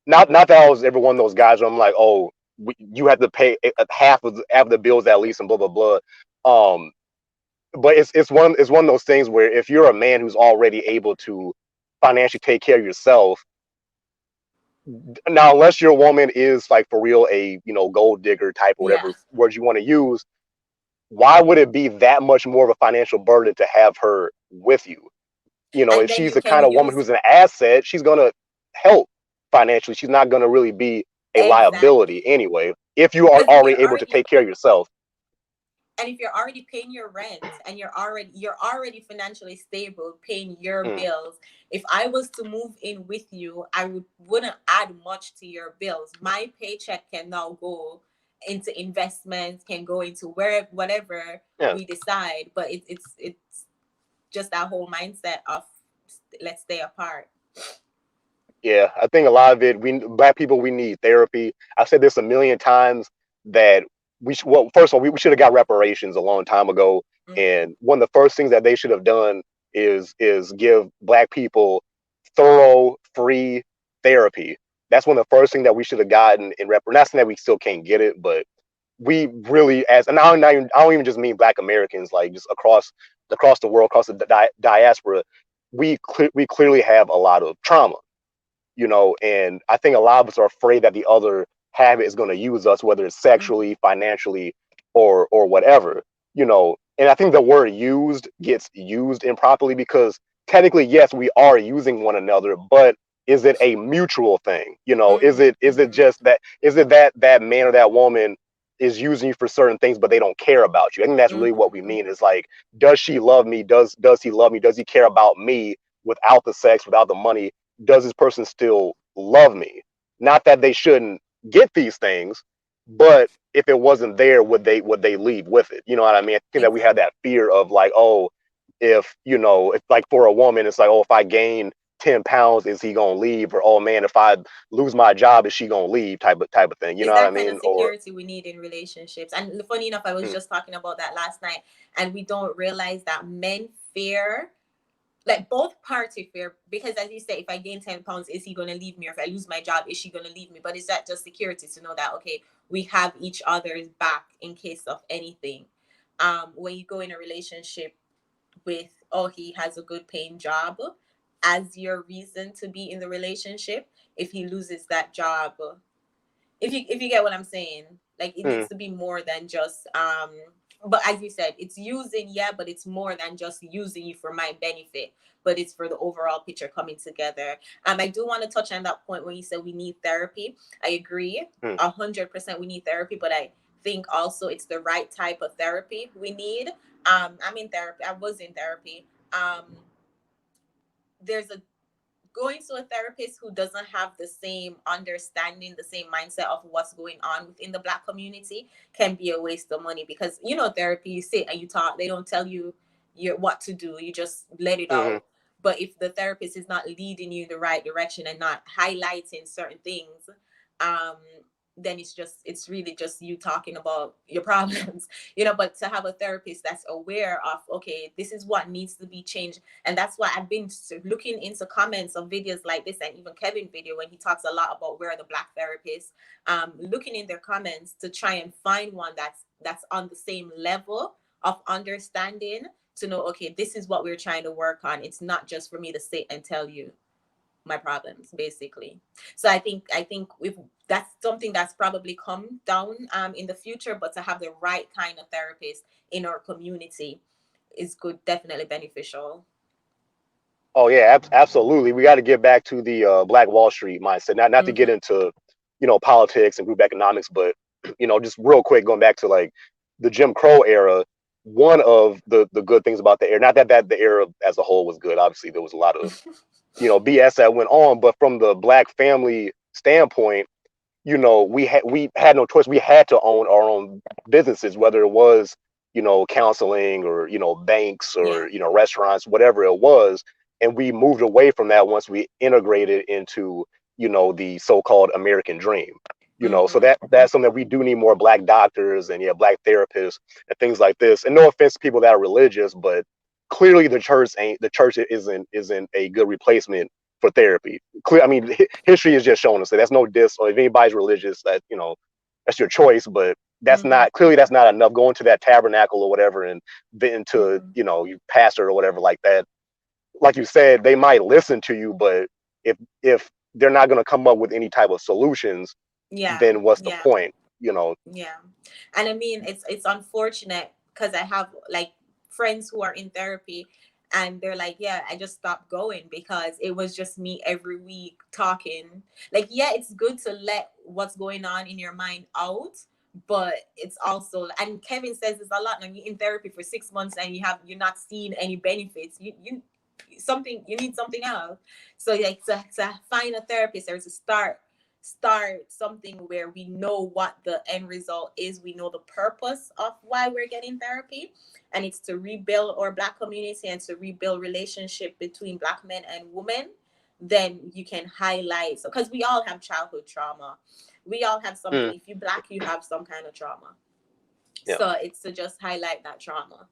not that I was ever one of those guys where I'm like, oh, you have to pay half of the bills at least and blah blah blah. Um, but it's one of those things where if you're a man who's already able to financially take care of yourself, now unless your woman is like for real a, you know, gold digger type or Yeah. whatever words you want to use, why would it be that much more of a financial burden to have her with you? You know, And if then she's you the can kind of woman use who's an asset, she's gonna help financially. She's not gonna really be a liability exactly, anyway. If you are because if already you're able to already take care of yourself. and if you're already paying your rent, and you're already financially stable, paying your Mm, bills, if I was to move in with you, wouldn't add much to your bills. My paycheck can now go into investments, can go into where whatever yeah. we decide, but it's just that whole mindset of let's stay apart. Yeah, I think a lot of it, we black people, we need therapy. I've said this a million times that well, first of all, we should have got reparations a long time ago. Mm-hmm. And one of the first things that they should have done is give black people thorough, free therapy. That's one of the first things that we should have gotten in rep. Not saying that we still can't get it, but we really, as and I don't even just mean black Americans, like just across the world, across the diaspora, we clearly have a lot of trauma, you know, and I think a lot of us are afraid that the other habit is going to use us, whether it's Mm-hmm. sexually, financially, or whatever, you know. And I think the word used gets used improperly because technically, yes, we are using one another, but is it a mutual thing? You know, Mm-hmm. is it Mm-hmm. just that is it that that man or that woman is using you for certain things, but they don't care about you? I think that's really what we Mm-hmm. mean. Is like, does she love me? Does he love me? Does he care about me without the sex, without the money? Does this person still love me? Not that they shouldn't get these things, but if it wasn't there, would they leave with it? You know what I mean? I think that we have Exactly. that fear of like, oh, if you know, if like for a woman, it's like, oh, if I gain 10 pounds, is he gonna leave? Or oh man, if I lose my job, is she gonna leave? Type of thing. You know Is what I that kind of mean? Or security we need in relationships. And funny enough, I was mm, just talking about that last night, and we don't realize that men fear, like both party fear, because as you say, if I gain 10 pounds, is he going to leave me? Or if I lose my job, is she going to leave me? But is that just security to know that, okay, we have each other's back in case of anything? When you go in a relationship with, oh, he has a good paying job as your reason to be in the relationship, if he loses that job, if you get what I'm saying, like it mm, needs to be more than just but as you said, it's using, yeah, but it's more than just using you for my benefit, but it's for the overall picture coming together. I do want to touch on that point when you said we need therapy. I agree mm, 100% we need therapy, but I think also it's the right type of therapy we need. I'm in therapy. I was in therapy. There's a Going to a therapist who doesn't have the same understanding, the same mindset of what's going on within the black community can be a waste of money, because therapy, you sit and you talk, they don't tell you what to do, you just let it mm, out. But if the therapist is not leading you in the right direction and not highlighting certain things, um then it's really just you talking about your problems, but to have a therapist that's aware of, okay, this is what needs to be changed. And that's why I've been looking into comments of videos like this, and even Kevin video when he talks a lot about where the Black therapists, looking in their comments to try and find one that's on the same level of understanding, to know, okay, this is what we're trying to work on. It's not just for me to sit and tell you my problems, basically. So I think if that's something that's probably come down in the future, but to have the right kind of therapist in our community is good, definitely beneficial. Oh yeah, absolutely. We got to get back to the Black Wall Street mindset. Not to get Mm-hmm. into politics and group economics, but just real quick, going back to like the Jim Crow era. One of the good things about the era, not that the era as a whole was good. Obviously, there was a lot of BS that went on, but from the Black family standpoint, we had no choice. We had to own our own businesses, whether it was counseling or banks Yeah. or restaurants, whatever it was. And we moved away from that once we integrated into the so-called American dream. So Mm-hmm. that's something that we do need more Black doctors and Black therapists and things like this. And no offense to people that are religious, but clearly the church isn't a good replacement for therapy. Clear, I mean, history is just showing us that that's no diss. Or if anybody's religious, that that's your choice. But that's Mm-hmm. not clearly that's not enough. Going to that tabernacle or whatever and venting to Mm-hmm. your pastor or whatever like that. Like you said, they might listen to you, but if they're not going to come up with any type of solutions, Yeah. then what's the Yeah. point? You know. Yeah. And I mean, it's unfortunate because I have like friends who are in therapy, and they're like, yeah, I just stopped going because it was just me every week talking. Like, yeah, it's good to let what's going on in your mind out, but it's also, and Kevin says this a lot, when you're in therapy for 6 months and you're not seeing any benefits, you need something else. So like to find a therapist or to start something where we know what the end result is, we know the purpose of why we're getting therapy, and it's to rebuild our Black community and to rebuild relationship between Black men and women. Then you can highlight, so because we all have childhood trauma, we all have something. Mm, If you Black, you have some kind of trauma, yeah. so it's to just highlight that trauma.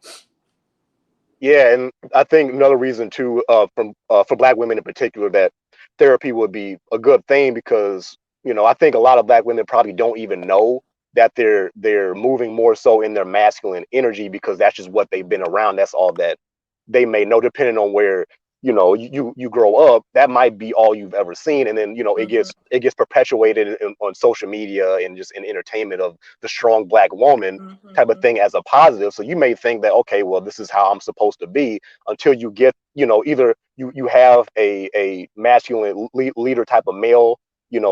Yeah, and I think another reason too, from for Black women in particular, that therapy would be a good thing because I think a lot of Black women probably don't even know that they're moving more so in their masculine energy because that's just what they've been around. That's all that they may know. Depending on where you grow up, that might be all you've ever seen, and then it Mm-hmm. gets perpetuated on social media and just in entertainment of the strong Black woman type of Mm-hmm. thing as a positive. So you may think that, okay, well, this is how I'm supposed to be until you get, either you have a masculine leader type of male,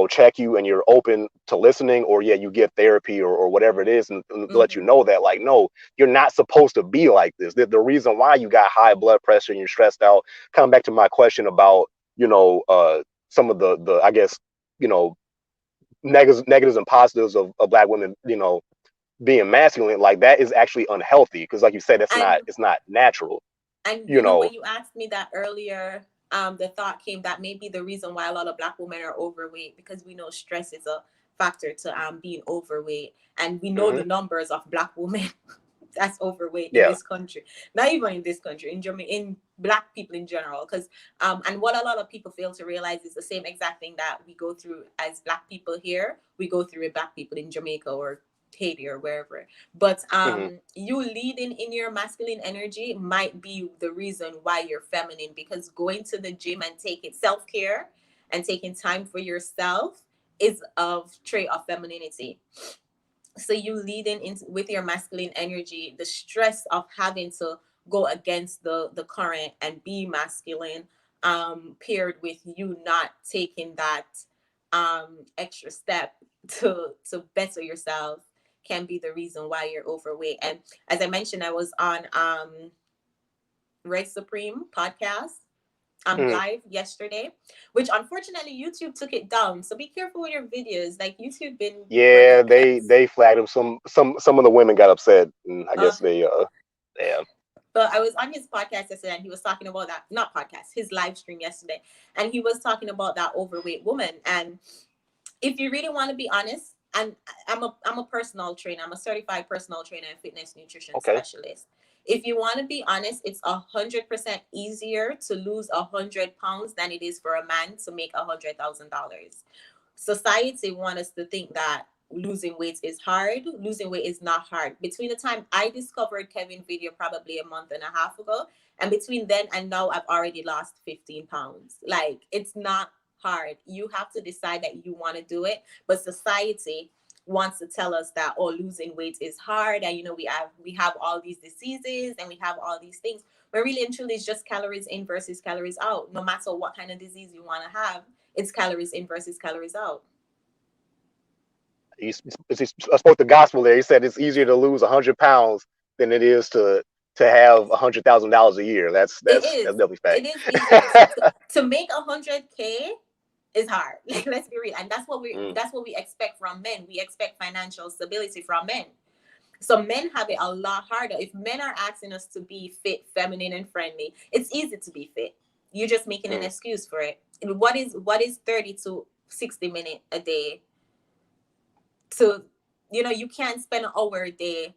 check you and you're open to listening, or yeah, you get therapy or whatever it is, and let you Mm-hmm. know that like, no, you're not supposed to be like this. The reason why you got high blood pressure and you're stressed out, coming back to my question about, some of the I guess, you know, negatives and positives of Black women, being masculine, like that is actually unhealthy because like you said, and it's not natural. And you know when you asked me that earlier, the thought came that maybe the reason why a lot of Black women are overweight, because we know stress is a factor to being overweight, and we know hmm the numbers of Black women that's overweight in yeah. this country. Not even in this country, in Germany, in Black people in general. Because and what a lot of people fail to realize is the same exact thing that we go through as Black people here, we go through with Black people in Jamaica or Haiti or wherever. But hmm you leading in your masculine energy might be the reason why you're feminine, because going to the gym and taking self-care and taking time for yourself is a trait of femininity. So you leading in with your masculine energy, the stress of having to go against the current and be masculine, paired with you not taking that extra step to better yourself, can be the reason why you're overweight. And as I mentioned, I was on Red Supreme podcast hmm live yesterday, which unfortunately YouTube took it down. So be careful with your videos. Like, YouTube been working Yeah, on that. they flagged him. Some of the women got upset, and I Uh, guess yeah. but I was on his podcast yesterday, and he was talking about that, not podcast, his live stream yesterday, and he was talking about that overweight woman. And if you really want to be honest, and I'm a personal trainer. I'm a certified personal trainer and fitness nutrition Okay. specialist. If you want to be honest, it's 100% easier to lose 100 pounds than it is for a man to make $100,000. Society wants us to think that losing weight is hard. Losing weight is not hard. Between the time I discovered Kevin video probably a month and a half ago, and between then and now, I've already lost 15 pounds. Like, it's not hard. You have to decide that you want to do it. But society wants to tell us that, oh, losing weight is hard, and we have all these diseases and we have all these things. But really and truly, it's just calories in versus calories out. No matter what kind of disease you want to have, it's calories in versus calories out. I spoke the gospel there. He said it's easier to lose 100 pounds than it is to have $100,000 a year. It That's is. definitely It fact. is easier to make 100K is hard. Like, let's be real, and Mm. that's what we expect from men. We expect financial stability from men. So men have it a lot harder. If men are asking us to be fit, feminine, and friendly, it's easy to be fit. You're just making an Mm. excuse for it. And what is 30 to 60 minutes a day to, you can't spend an hour a day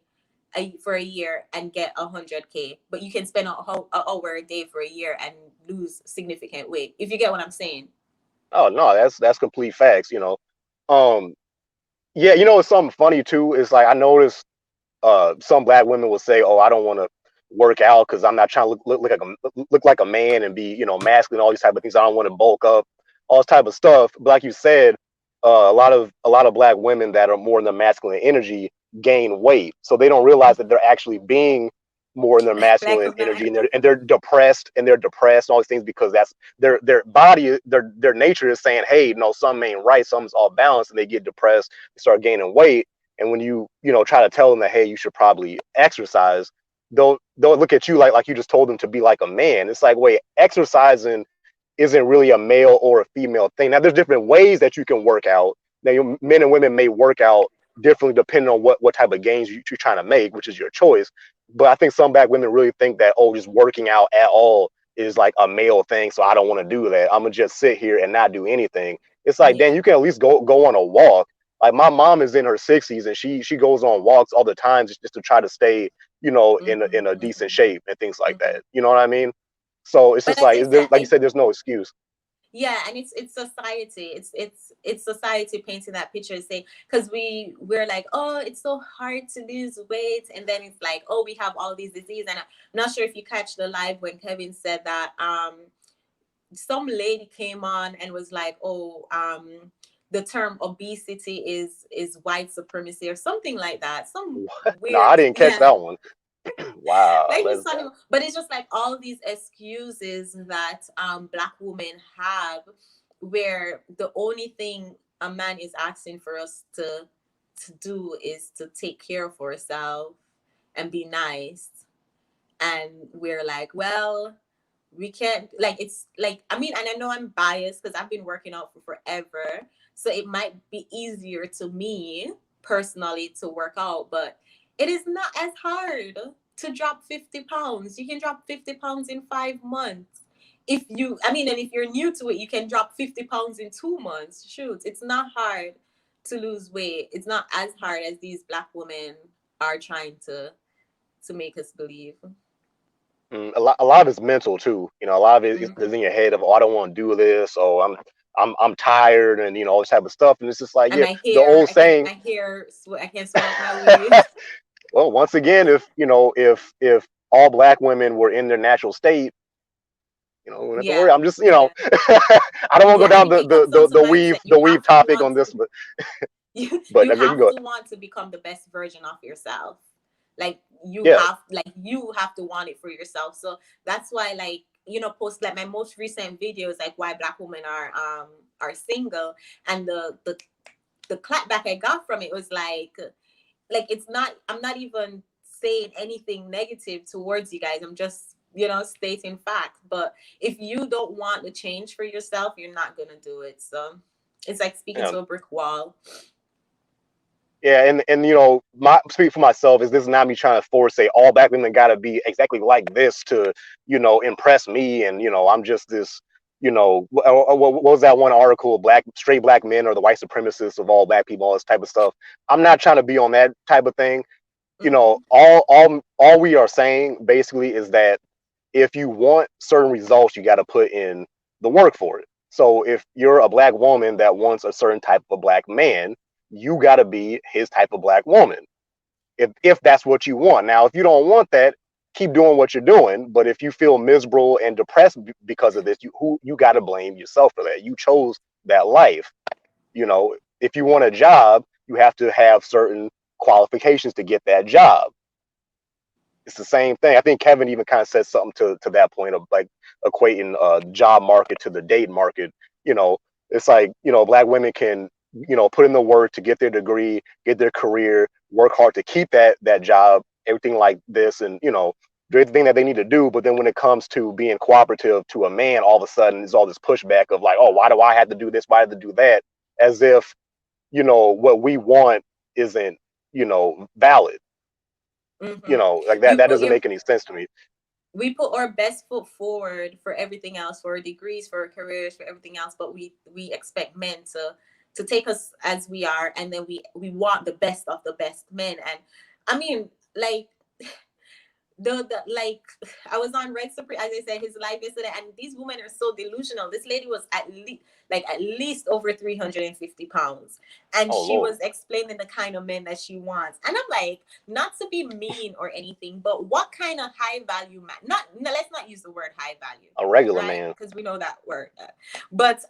for a year and get 100K, but you can spend a hour a day for a year and lose significant weight. If you get what I'm saying. Oh no, that's complete facts. Um, yeah, it's something funny too. Is like I noticed some black women will say, "Oh, I don't want to work out because I'm not trying to look like a man and be masculine, all these type of things. I don't want to bulk up, all this type of stuff." But like you said, a lot of black women that are more in the masculine energy gain weight, so they don't realize that they're actually being more in their Like masculine a energy, man. and they're depressed and all these things because that's their body, their nature is saying, "Hey, no, something ain't right, something's all balanced," and they get depressed, they start gaining weight. And when you try to tell them that, hey, you should probably exercise, they'll look at you like you just told them to be like a man. It's like, wait, exercising isn't really a male or a female thing. Now there's different ways that you can work out. Now men and women may work out differently depending on what type of gains you're trying to make, which is your choice. But I think some black women really think that, oh, just working out at all is like a male thing, so I don't want to do that. I'm gonna just sit here and not do anything. It's like, then Yeah. you can at least go on a walk. Like my mom is in her 60s and she goes on walks all the time just to try to stay, in a decent Hmm. shape and things like Hmm. that. You know what I mean? So it's But just as like I said, like you said, there's no excuse. yeah, and it's society. It's society painting that picture and saying, because we're like, oh, it's so hard to lose weight, and then it's like, oh, we have all these disease. And I'm not sure if you catch the live when Kevin said that some lady came on and was like, oh, the term obesity is white supremacy or something like that. Some No, I weird, didn't catch yeah. that one. Wow, Like, that's he's that. talking, but it's just like all these excuses that black women have, where the only thing a man is asking for us to do is to take care of ourselves and be nice, and we're like, well, we can't, like, it's like, I mean, and I know I'm biased because I've been working out for forever, so it might be easier to me personally to work out, but it is not as hard to drop 50 pounds. You can drop 50 pounds in 5 months. If you, I mean, and if you're new to it, you can drop 50 pounds in 2 months. Shoot, it's not hard to lose weight. It's not as hard as these black women are trying to make us believe. A lot of it's mental too. A lot of it is Hmm. in your head of, oh, I don't want to do this, or I'm tired, and all this type of stuff. And it's just like, And yeah, my the hair, old I can't get saying. my hair I can't sweat out my weave. Well, once again, if all black women were in their natural state, we don't have to worry. Yeah, I'm just, yeah, I don't want to go yeah. And down it, the, it the comes down the to the weave mindset. the You weave have to topic want on this, to but you you have go. to want to become the best version of yourself. Like, Yeah. you have to want it for yourself. So that's why, like, post, like, my most recent video is like why black women are single, and the clapback I got from it was like it's not, I'm not even saying anything negative towards you guys. I'm just, stating facts. But if you don't want the change for yourself, you're not gonna do it. So it's like speaking Yeah. to a brick wall. Yeah, and my speak for myself is this is not me trying to force say all black women got to be exactly like this to impress me, and I'm just this what was that one article? Straight black men are the white supremacists of all black people, all this type of stuff. I'm not trying to be on that type of thing. Mm-hmm. All we are saying basically is that if you want certain results, you got to put in the work for it. So if you're a black woman that wants a certain type of black man, you got to be his type of black woman. If that's what you want. Now, if you don't want that, keep doing what you're doing. But if you feel miserable and depressed because of this, you got to blame yourself for that. You chose that life. If you want a job, you have to have certain qualifications to get that job. It's the same thing. I think Kevin even kind of said something to that point of like equating job market to the date market. You know, it's like, black women can, put in the work to get their degree, get their career, work hard to keep that job, everything like this, and do everything that they need to do. But then when it comes to being cooperative to a man, all of a sudden there's all this pushback of like, oh, why do I have to do this? Why have to do that? As if, what we want isn't, valid. Mm-hmm. Like that You that put doesn't your make any sense to me. we put our best foot forward for everything else, for our degrees, for our careers, for everything else, but we expect men to take us as we are, and then we want the best of the best men. And I mean, like, the like, I was on Red Supreme, as I said, his live yesterday, and these women are so delusional. This lady was at least over 350 pounds, and Oh she Lord, was explaining the kind of men that she wants. And I'm like, not to be mean or anything, but what kind of high value man? Not no, let's not use the word high value, a regular right? man. Because we know that word. But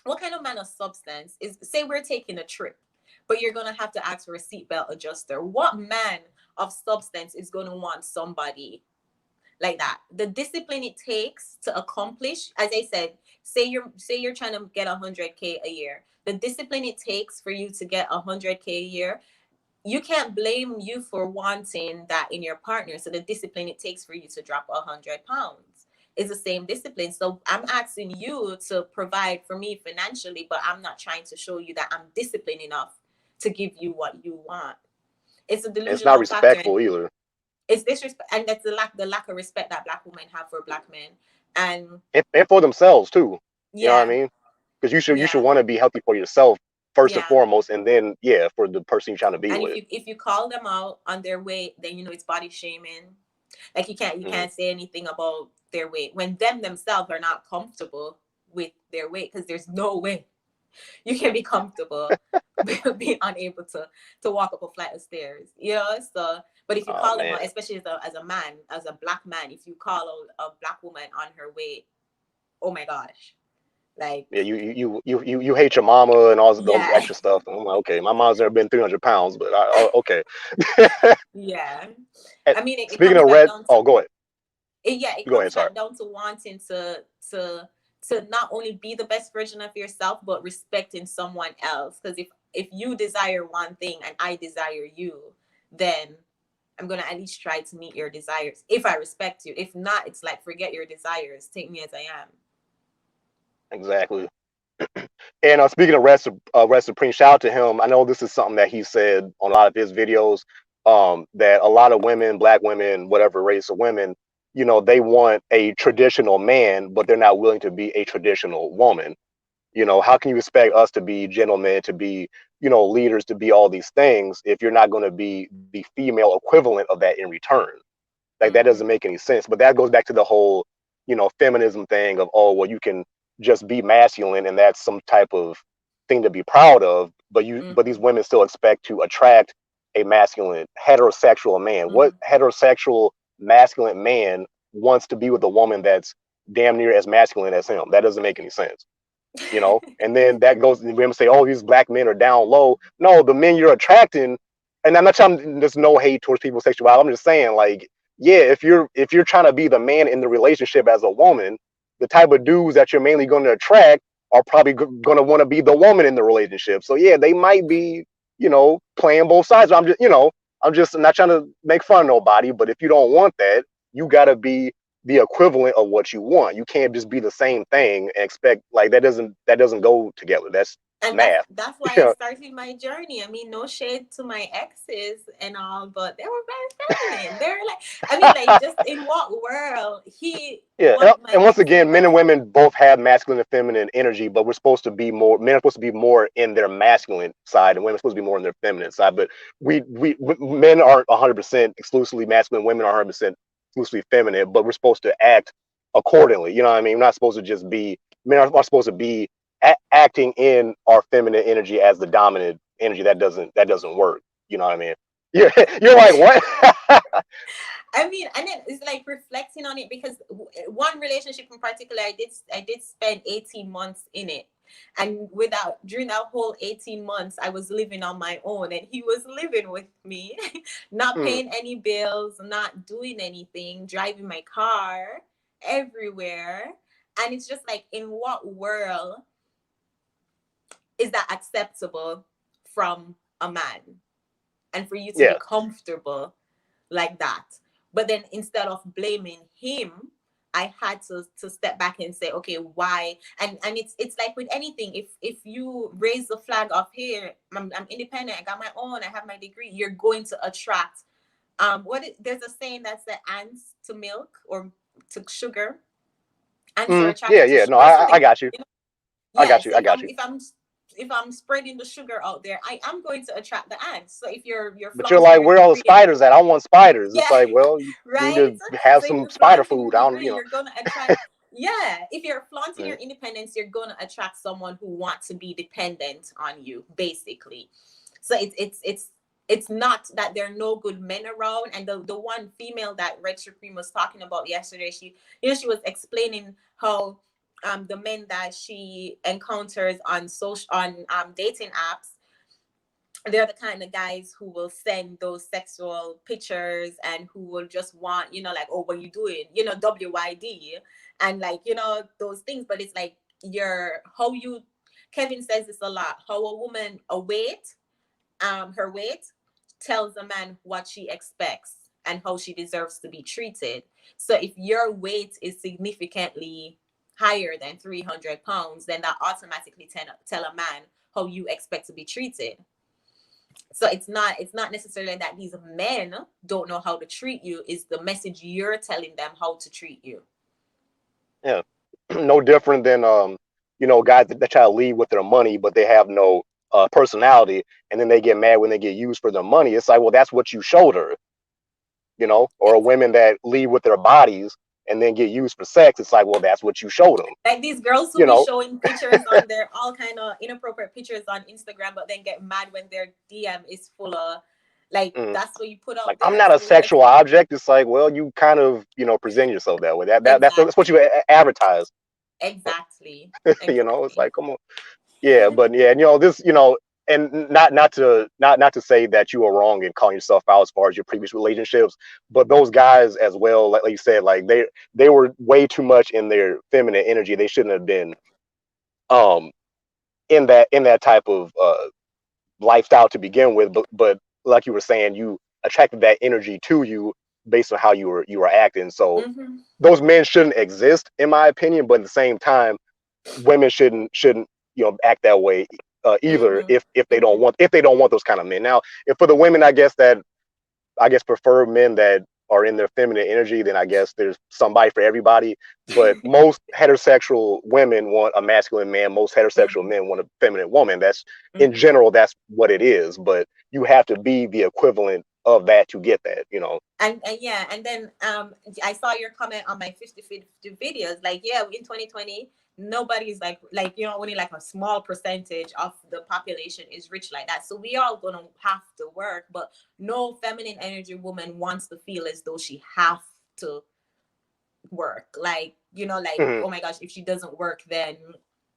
what kind of man of substance is, say we're taking a trip, but you're gonna have to ask for a seatbelt adjuster. What man of substance is gonna want somebody like that? The discipline it takes to accomplish, as I said, say you're trying to get 100K a year. The discipline it takes for you to get 100K a year, you can't blame you for wanting that in your partner. So the discipline it takes for you to drop 100 pounds is the same discipline. So I'm asking you to provide for me financially, but I'm not trying to show you that I'm disciplined enough to give you what you want. It's a And it's not delusional factor, and respectful either. it's disrespect, and that's the lack of respect that black women have for black men. And And for themselves too. You know what I yeah, mean? Because you should yeah, want to be healthy for yourself first and yeah. foremost, and then yeah, for the person you're trying to be And if with. you call them out on their weight, then it's body shaming. Like, you Mm. can't say anything about their weight when them themselves are not comfortable with their weight, because there's no way you can be comfortable being unable to walk up a flight of stairs. So, but if you Oh call them man, out, especially as a man, as a black man, if you call out a black woman on her weight, oh my gosh, like, yeah, you hate your mama and all those yeah. extra stuff. And I'm like, okay, my mom's never been 300 pounds, but okay. Yeah. And I mean, it speaking comes of back red, down to oh, go ahead, it go ahead. comes Sorry. back down to wanting to not only be the best version of yourself, but respecting someone else. Because if you desire one thing and I desire you, then I'm gonna at least try to meet your desires if I respect you. If not, it's like, forget your desires, take me as I am. Exactly. And speaking of Red Supreme, shout out to him. I know this is something that he said on a lot of his videos. That a lot of women, black women, whatever race of women, they want a traditional man, but they're not willing to be a traditional woman. How can you expect us to be gentlemen, to be, leaders, to be all these things if you're not going to be the female equivalent of that in return? Like that doesn't Mm-hmm. make any sense. But that goes back to the whole, feminism thing of, oh, well, you can just be masculine and that's some type of thing to be proud of. But these Mm-hmm. women still expect to attract a masculine heterosexual man. What Mm-hmm. heterosexual masculine man wants to be with a woman that's damn near as masculine as him? That doesn't make any sense. And then that goes, women say, oh, these black men are down low. No, the men you're attracting, and I'm not trying, there's no hate towards people's sexuality. I'm just saying, like, yeah, if you're trying to be the man in the relationship as a woman, the type of dudes that you're mainly going to attract are probably going to want to be the woman in the relationship. So yeah, they might be, playing both sides. I'm not trying to make fun of nobody, but if you don't want that, you got to be the equivalent of what you want. You can't just be the same thing and expect, like, that doesn't go together. And that's math. that's why I Yeah, started my journey. I mean, no shade to my exes and all, but they were very feminine. They're like, I mean, like, just in what world he yeah. one of my And once ex he again, men was and women both have masculine and feminine energy, but we're supposed to be more. Men are supposed to be more in their masculine side, and women are supposed to be more in their feminine side. But men aren't 100% exclusively masculine. Women are 100% exclusively feminine. But we're supposed to act accordingly. You know what I mean? We're not supposed to just be. Men are supposed to be acting in our feminine energy as the dominant energy. That doesn't work. You know what I mean? You're like what? I mean, and then it's like reflecting on it because one relationship in particular, I did spend 18 months in it, and without during that whole 18 months, I was living on my own, and he was living with me, not Mm, paying any bills, not doing anything, driving my car everywhere, and it's just like, in what world is that acceptable from a man, and for you to be yeah. comfortable like that. But then instead of blaming him, I had to step back and say, okay, why? And it's like with anything, if you raise the flag of, here, I'm independent, I got my own, I have my degree, you're going to attract there's a saying that says ants to milk, or to sugar, ants are Yeah, attracted to yeah. No, sugar or I something. got you. I Yeah, got you. so I if got i'm you. if i'm if I'm spreading the sugar out there, I am going to attract the ants. So if you're But you're flaunting like, your where are all the degree, spiders at? I want spiders. It's yeah, like, well, you need right. to have So if some you're spider flaunting your food. I don't, degree, you're gonna attract, yeah, if you're flaunting your mm, independence, you're gonna attract someone who wants to be dependent on you, basically. So it's not that there are no good men around. And the one female that Red Supreme was talking about yesterday, she was explaining how the men that she encounters on social on dating apps, they're the kind of guys who will send those sexual pictures, and who will just want, like, oh, what you doing, WYD, and, like, those things. But it's like, you're how you Kevin says this a lot, how a woman, her weight tells a man what she expects and how she deserves to be treated. So if your weight is significantly higher than 300 pounds, then that automatically tell a man how you expect to be treated. So it's not necessarily that these men don't know how to treat you. Is the message you're telling them how to treat you. yeah. No different than guys that try to lead with their money, but they have no personality, and then they get mad when they get used for their money. It's like, well, that's what you showed her, or Exactly. women that lead with their bodies and then get used for sex. It's like, well, that's what you showed them, Like these girls who you be know. showing pictures on their all kind of inappropriate pictures on Instagram, but then get mad when their DM is full of, like, Mm. that's what you put Like, out I'm there. not a So we just sexual object. It's like, well, you kind of, present yourself that way. That's what you exactly, advertise. exactly, It's exactly. like, come on. Yeah, but yeah, and and not to say that you are wrong in calling yourself out as far as your previous relationships, but those guys as well, like you said, like they were way too much in their feminine energy. They shouldn't have been um in that type of lifestyle to begin with. But like you were saying, you attracted that energy to you based on how you were acting. So Hmm. those men shouldn't exist, in my opinion. But at the same time, women shouldn't act that way either Hmm. if they don't Hmm. want those kind of men. Now, if for the women, I guess prefer men that are in their feminine energy, then I guess there's somebody for everybody. But most heterosexual women want a masculine man. Most heterosexual Hmm. men want a feminine woman. That's in Hmm. general, that's what it is. But you have to be the equivalent of that to get that. And yeah, and then I saw your comment on my 50-50 videos, like, yeah, in 2020 nobody's like only like a small percentage of the population is rich like that, so we all gonna have to work, but no feminine energy woman wants to feel as though she have to work, like, Mhm. oh my gosh, if she doesn't work, then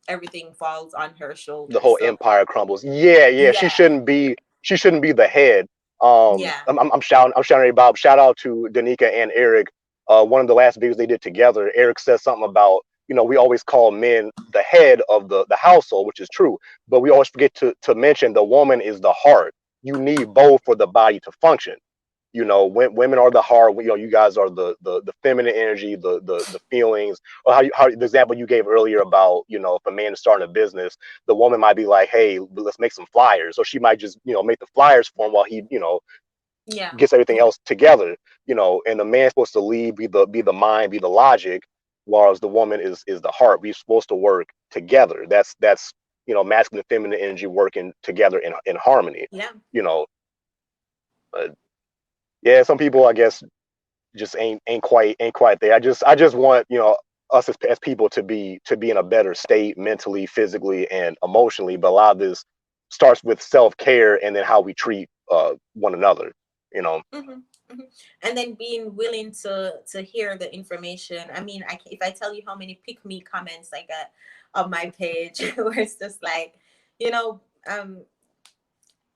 everything falls on her The shoulders. whole So empire crumbles. Yeah, yeah. She yeah, shouldn't be. She shouldn't be the head. yeah. I'm shouting. I'm shouting about. Shout out to Danica and Eric. One of the last videos they did together, Eric said something about we always call men the head of the household, which is true, but we always forget to mention the woman is the heart. You need both for the body to function. Women are the heart. You guys are the feminine energy, the feelings. Or how the example you gave earlier about, if a man is starting a business, the woman might be like, hey, let's make some flyers, or she might just make the flyers for him while he Yeah. gets everything Yeah. else together. And the man's supposed to lead, be the mind, be the logic, whereas the woman is the heart. We're supposed to work together. That's masculine and feminine energy working together in harmony. Yeah. You know, but yeah, some people I guess just ain't quite there. I just want us as people to be in a better state mentally, physically, and emotionally. But a lot of this starts with self-care and then how we treat one another. You know. Hmm. Hmm. And then being willing to hear the information. I mean, if I tell you how many pick me comments I got on my page, where it's just like, you know, um,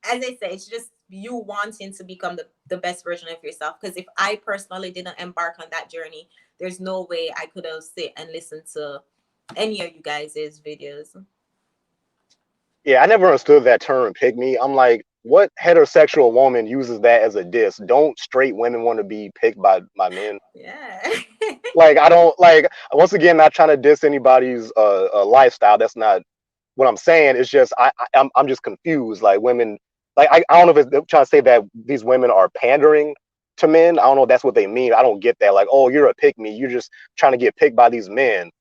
as I say, it's just you wanting to become the best version of yourself. Because if I personally didn't embark on that journey, there's no way I could have sit and listened to any of you guys' videos. Yeah, I never understood that term "pick me." I'm like, what heterosexual woman uses that as a diss? Don't straight women want to be picked by men? Yeah. Like, I don't like. Once again, not trying to diss anybody's lifestyle. That's not what I'm saying. It's just I'm just confused. Like women, like I don't know if it's they're trying to say that these women are pandering to men. I don't know if that's what they mean. I don't get that. Like, oh, you're a pick me. You're just trying to get picked by these men.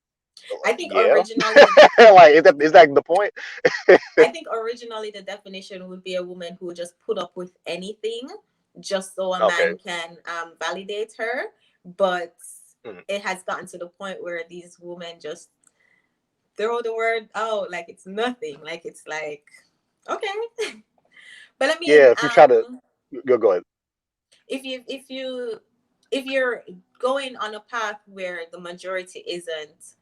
I think Yeah, originally the like is that the point? I think originally the definition would be a woman who would just put up with anything just so a Okay. man can validate her. But Mhm. it has gotten to the point where these women just throw the word out like it's nothing. Like it's like, okay. But I mean, Yeah, if you try to go ahead. if you're going on a path where the majority isn't,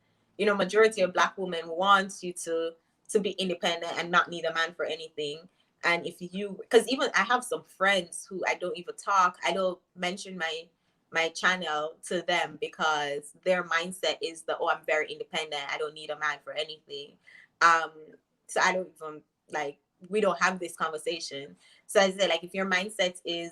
majority of black women wants you to be independent and not need a man for anything. And if you, because even I have some friends who I don't even talk, I don't mention my channel to them because their mindset is the, oh, I'm very independent, I don't need a man for anything. um so I don't even, like, we don't have this conversation. So I say, like, if your mindset is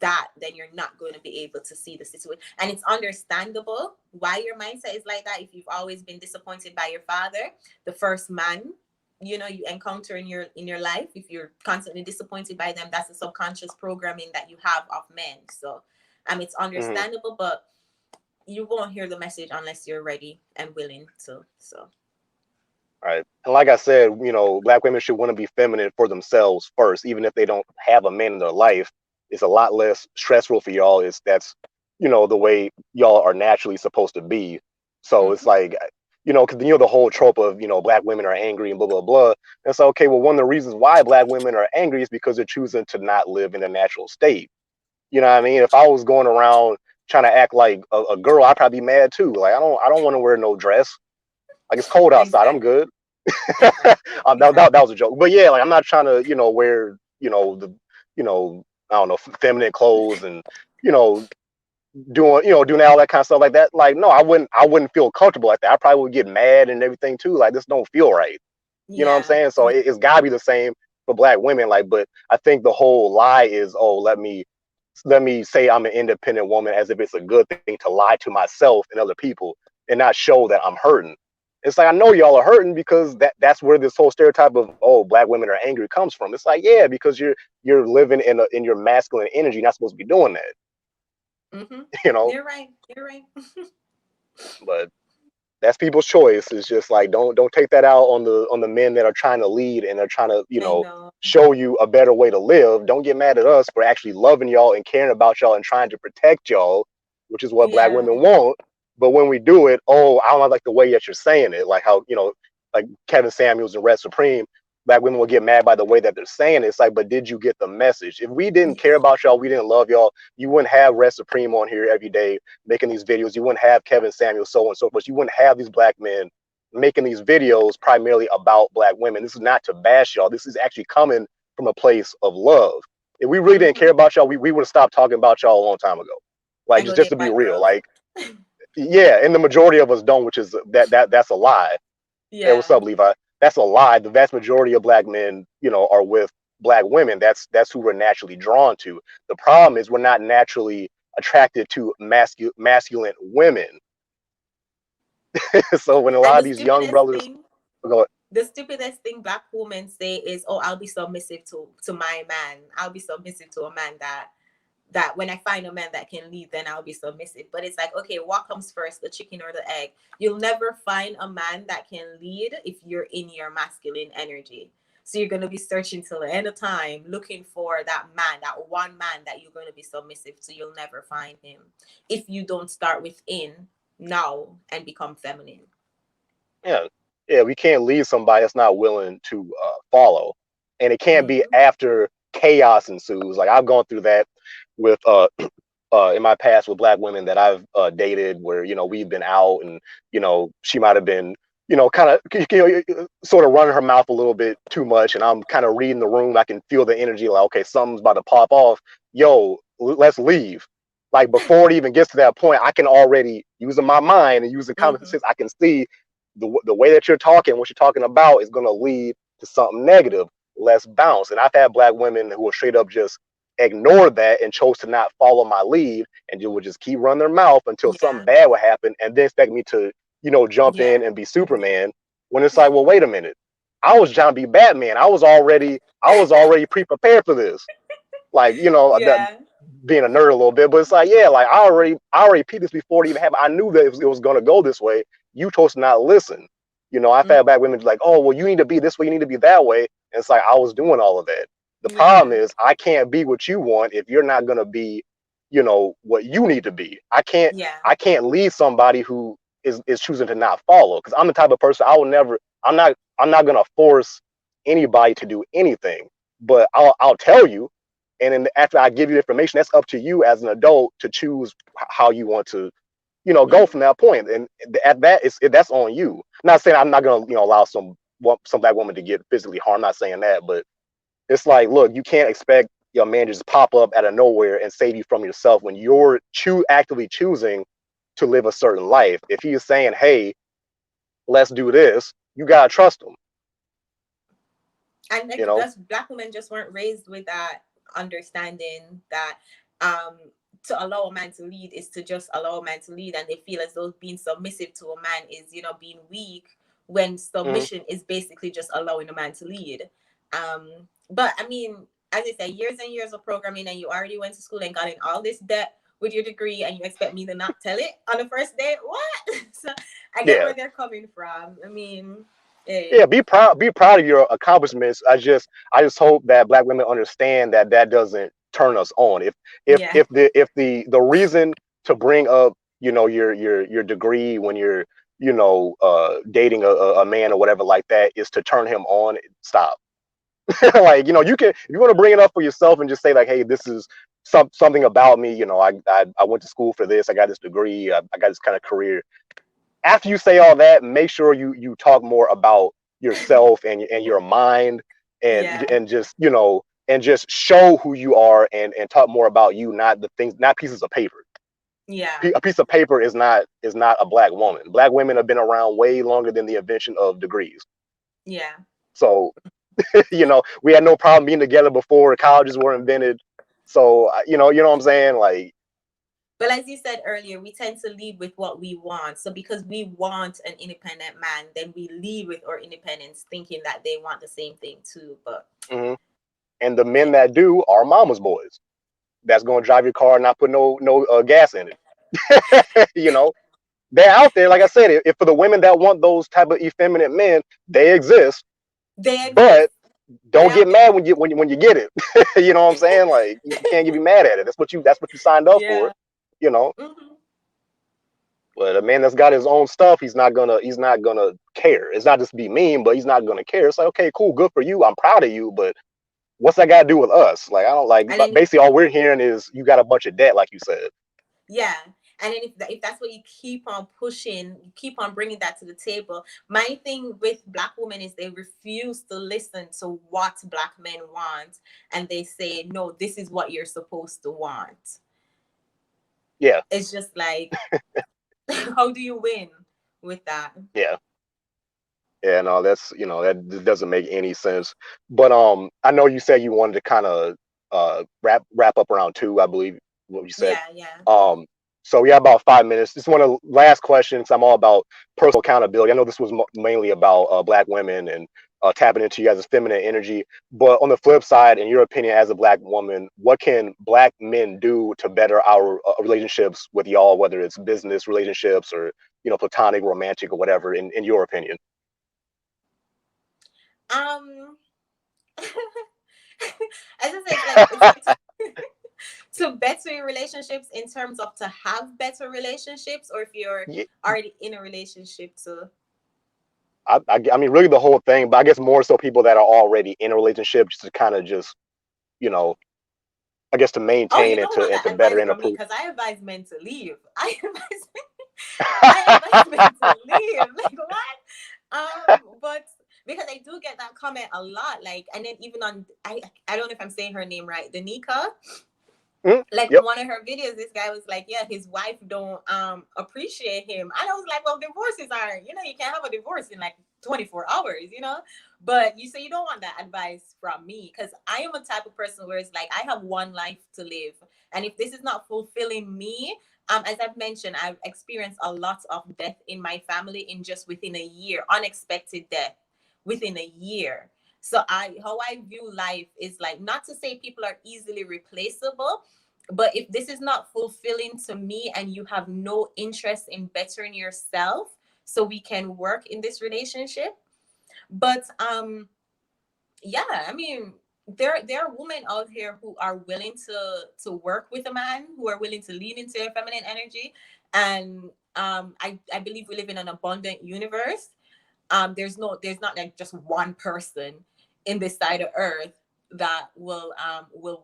that, then you're not going to be able to see the situation. And it's understandable why your mindset is like that. If you've always been disappointed by your father, the first man, you encounter in your life, if you're constantly disappointed by them, that's the subconscious programming that you have of men. So it's Mhm. understandable, but you won't hear the message unless you're ready and willing to. So Right. And like I said, black women should want to be feminine for themselves first, even if they don't have a man in their life. It's a lot less stressful for y'all. That's the way y'all are naturally supposed to be. So it's mhm. like, because the whole trope of black women are angry and blah blah blah. And it's like, okay, well, one of the reasons why black women are angry is because they're choosing to not live in their natural state. You know what I mean? If I was going around trying to act like a girl, I'd probably be mad too. Like I don't want to wear no dress. Like it's cold outside. I'm Exactly. good. Exactly. That was a joke, but yeah, like I'm not trying to wear I don't know, feminine clothes and you know doing all that kind of stuff like that. Like no, I wouldn't feel comfortable like that. I probably would get mad and everything too. Like this don't feel right. You know what I'm Yeah. saying? So Yeah. it's got to be the same for black women. Like, but I think the whole lie is, oh, let me say I'm an independent woman as if it's a good thing to lie to myself and other people and not show that I'm hurting. It's like I know y'all are hurting because that's where this whole stereotype of, oh, black women are angry comes from. It's like, yeah, because you're living in your masculine energy, you're not supposed to be doing that, Mhm. you know. You're right. You're right. But that's people's choice. It's just like don't take that out on the men that are trying to lead and they're trying to I know. show you a better way to live. Don't get mad at us for actually loving y'all and caring about y'all and trying to protect y'all, which is what black Yeah. women want. But when we do it, oh, I don't like the way that you're saying it. Like how like Kevin Samuels and Red Supreme, black women will get mad by the way that they're saying it. It's like, but did you get the message? If we didn't care about y'all, we didn't love y'all, you wouldn't have Red Supreme on here every day making these videos. You wouldn't have Kevin Samuel, so on and so forth. You wouldn't have these black men making these videos primarily about black women. This is not to bash y'all. This is actually coming from a place of love. If we really didn't care Mhm. about y'all, we would have stopped talking about y'all a long time ago. Like And go just date to be white real. girls. Like, yeah, and the majority of us don't, which is that's a lie. Hey, what's Yeah. up, Levi? That's a lie. The vast majority of black men, are with black women. That's who we're naturally drawn to. The problem is we're not naturally attracted to masculine women. So when a And lot of these young brothers go, the stupidest thing black women say is, "Oh, I'll be submissive to my man. I'll be submissive to a man that when I find a man that can lead, then I'll be submissive." But it's like, okay, what comes first, the chicken or the egg? You'll never find a man that can lead if you're in your masculine energy. So you're going to be searching till the end of time, looking for that man, that one man that you're going to be submissive to. You'll never find him if you don't start within now and become feminine. yeah, yeah, we can't lead somebody that's not willing to follow, and it can't be Mm-hmm. after chaos ensues. Like I've gone through that with in my past with black women that I've dated, where we've been out, and she might have been kind of sort of running her mouth a little bit too much, and I'm kind of reading the room. I can feel the energy, like, okay, something's about to pop off. Yo, let's leave. Like before it even gets to that point, I can already, using my mind and using common Mm-hmm. sense, I can see the way that you're talking, what you're talking about, is going to lead to something negative. Let's bounce. And I've had black women who will straight up just ignore that and chose to not follow my lead, and you would just keep running their mouth until something Yeah. bad would happen, and then expect me to jump Yeah. in and be Superman, when it's like, well, wait a minute, I was trying to be Batman. I was already pre-prepared for this. Like, Yeah. being a nerd a little bit, but it's like, yeah, like I already peeped this before it even happened. I knew that it was going to go this way. You chose to not listen. I've Mm. had back women like, oh, well, you need to be this way, you need to be that way. And it's like, I was doing all of that. The problem Yeah. is I can't be what you want if you're not going to be, what you need to be. I can't Yeah. I can't lead somebody who is choosing to not follow, because I'm the type of person, I'm not going to force anybody to do anything, but I'll tell you, and then after I give you the information, that's up to you as an adult to choose how you want to, go Mm-hmm. from that point. And at that, that's on you. Not saying I'm not gonna, allow some black woman to get physically harmed. I'm not saying that, but it's like, look, you can't expect your man to just pop up out of nowhere and save you from yourself when you're actively choosing to live a certain life. If he's saying, hey, let's do this, you gotta trust him. And You like, know? that's black women just weren't raised with that understanding that um to allow a man to lead is to just allow a man to lead, and they feel as though being submissive to a man is, being weak, when Hmm. submission is basically just allowing a man to lead. But I mean, as I said, years and years of programming, and you already went to school and got in all this debt with your degree, and you expect me to not tell it on the first day? What? So I get Yeah. where they're coming from. I mean, hey. Yeah, be proud of your accomplishments. I just hope that black women understand that that doesn't turn us on. if Yeah. if the if the reason to bring up, your degree when you're, dating a man or whatever like that, is to turn him on, stop. Like, you can, if you want to bring it up for yourself and just say like, hey, this is something about me, I went to school for this, I got this degree, I got this kind of career. After you say all that, make sure you talk more about yourself and your mind, and Yeah. and just, and just show who you are, and talk more about you, not the things, not pieces of paper. Yeah. A piece of paper is not a black woman. Black women have been around way longer than the invention of degrees. Yeah. So, we had no problem being together before colleges were invented. So, you know what I'm saying? Like, But as you said earlier, we tend to lead with what we want. So because we want an independent man, then we lead with our independence, thinking that they want the same thing too. But mhm. And the men yeah, that do are mama's boys. That's going to drive your car and not put no gas in it. They're out there. Like I said, if for the women that want those type of effeminate men, they exist. they exist. But They're don't get out mad there. when you get it. You know what I'm saying? Like, you can't get mad at it. That's what you signed up for. Yeah. You know. Hmm. But a man that's got his own stuff, he's not gonna care. It's not just be mean, but he's not gonna care. It's like, okay, cool, good for you. I'm proud of you, but what's that got to do with us? Like, I don't like. And then Basically, all we're hearing is you got a bunch of debt, like you said. yeah, and then if that's what you keep on pushing, you keep on bringing that to the table. My thing with black women is they refuse to listen to what black men want, and they say, no, this is what you're supposed to want. Yeah, It's just like, how do you win with that? yeah. Yeah, no, that's doesn't make any sense. But I know you said you wanted to kind of wrap up around two, I believe what you said. Yeah, yeah. Um, so we have about 5 minutes. Just one of the last questions. I'm all about personal accountability. I know this was mainly about Black women and tapping into you guys' feminine energy. But on the flip side, in your opinion, as a Black woman, what can Black men do to better our relationships with y'all, whether it's business relationships or platonic, romantic, or whatever? In your opinion. Um, as I said, it's like to better your relationships in terms of to have better relationships, or if you're Yeah, already in a relationship to. I mean, really the whole thing, but I guess more so people that are already in a relationship, just to kind of just, you know, I guess to Oh, maintain you and don't want to that better advice and from me improve. because I advise men to leave. I advise men to leave. Like what? But because I do get that comment a lot, like, and then even on I don't know if I'm saying her name right, Danica. Mhm. Like Yep. one of her videos, this guy was like, yeah, his wife don't appreciate him. And I was like, well, divorces are, you can't have a divorce in like 24 hours. But you say you don't want that advice from me because I am a type of person where it's like I have one life to live. And if this is not fulfilling me, as I've mentioned, I've experienced a lot of death in my family in just within a year, unexpected death within a year. So how I view life is like, not to say people are easily replaceable, but if this is not fulfilling to me and you have no interest in bettering yourself, so we can work in this relationship. But yeah, I mean, there are women out here who are willing to work with a man, who are willing to lean into their feminine energy. And I believe we live in an abundant universe. There's not like just one person in this side of earth that will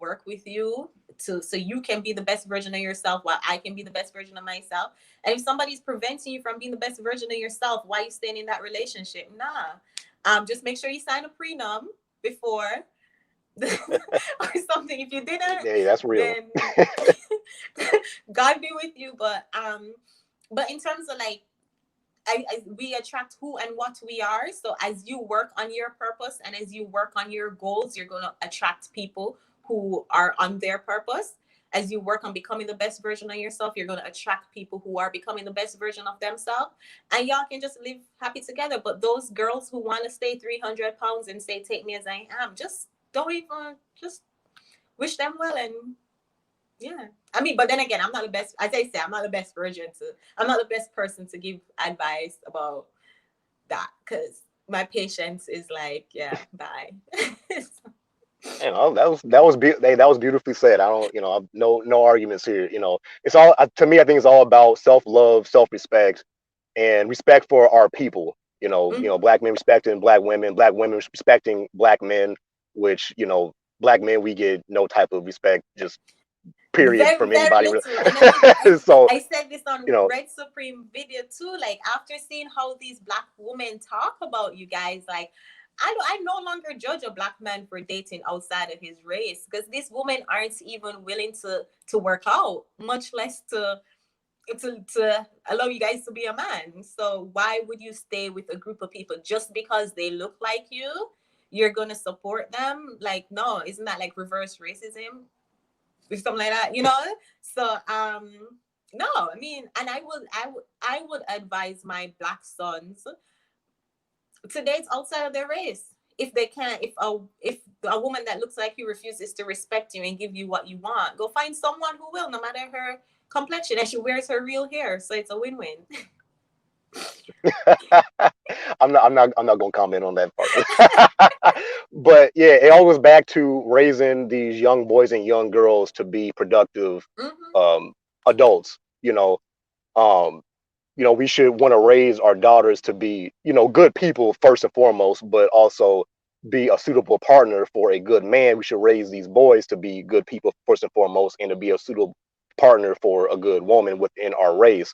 work with you to so you can be the best version of yourself while I can be the best version of myself. And if somebody's preventing you from being the best version of yourself, why you staying in that relationship? Nah. Just make sure you sign a prenup before or something. If you didn't, Hey, that's real. then God be with you. But in terms of like we attract who and what we are. So as you work on your purpose and as you work on your goals, you're going to attract people who are on their purpose. As you work on becoming the best version of yourself, you're going to attract people who are becoming the best version of themselves. And y'all can just live happy together. But those girls who want to stay 300 pounds and say, take me as I am, just don't even, just wish them well. And yeah. I mean, but then again, I'm not the best. As I say, I'm not the best version to. I'm not the best person to give advice about that because my patience is like, yeah, bye. That was beautifully said. I don't, no arguments here. It's all to me. I think it's all about self love, self respect, and respect for our people. Mhm. Black men respecting Black women respecting Black men, which Black men we get no type of respect, just period Very, from very anybody. little. And I think So I said this on you know, Red Supreme video too. Like after seeing how these black women talk about you guys, like I no longer judge a black man for dating outside of his race because these women aren't even willing to work out, much less to allow you guys to be a man. So why would you stay with a group of people just because they look like you? You're gonna support them? Like, no, isn't that like reverse racism? Or something like that. So no, I mean, and I would advise my black sons to date outside of their race. If they can't, if a woman that looks like you refuses to respect you and give you what you want, go find someone who will, no matter her complexion, and she wears her real hair, so it's a win-win. I'm not gonna comment on that part. But yeah, it all goes back to raising these young boys and young girls to be productive Hmm. um, adults. Um, we should want to raise our daughters to be, good people first and foremost, but also be a suitable partner for a good man. We should raise these boys to be good people first and foremost, and to be a suitable partner for a good woman within our race.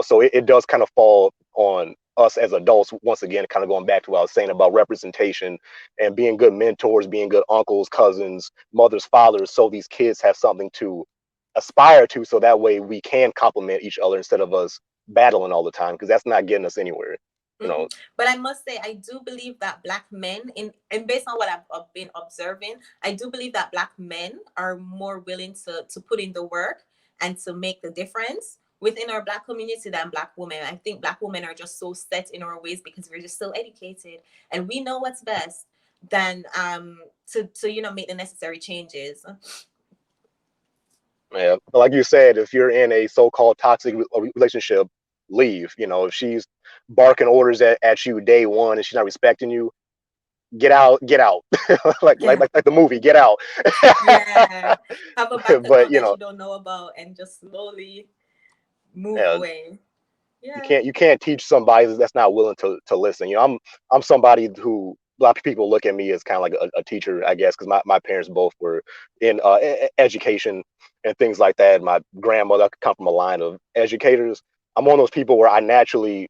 So it does kind of fall on us as adults. Once again, kind of going back to what I was saying about representation and being good mentors, being good uncles, cousins, mothers, fathers, so these kids have something to aspire to, so that way we can complement each other instead of us battling all the time, because that's not getting us anywhere. You know, But I must say, I do believe that black men, and based on what I've been observing, I do believe that black men are more willing to put in the work and to make the difference within our black community than black women. I think black women are just so set in our ways because we're just so educated and we know what's best than to make the necessary changes. yeah, like you said, if you're in a so-called toxic relationship, leave. You know, if she's barking orders at you day one and she's not respecting you, get out, get out. like, like Yeah. like like the movie, get out. Yeah. Have a bank But account you that know, you don't know about and just slowly move yeah, away. you Yeah. can't teach somebody that's not willing to listen. You know, I'm somebody who a lot of people look at me as kind of like a teacher, I guess, because my parents both were in education and things like that. My grandmother come from a line of educators. I'm one of those people where I naturally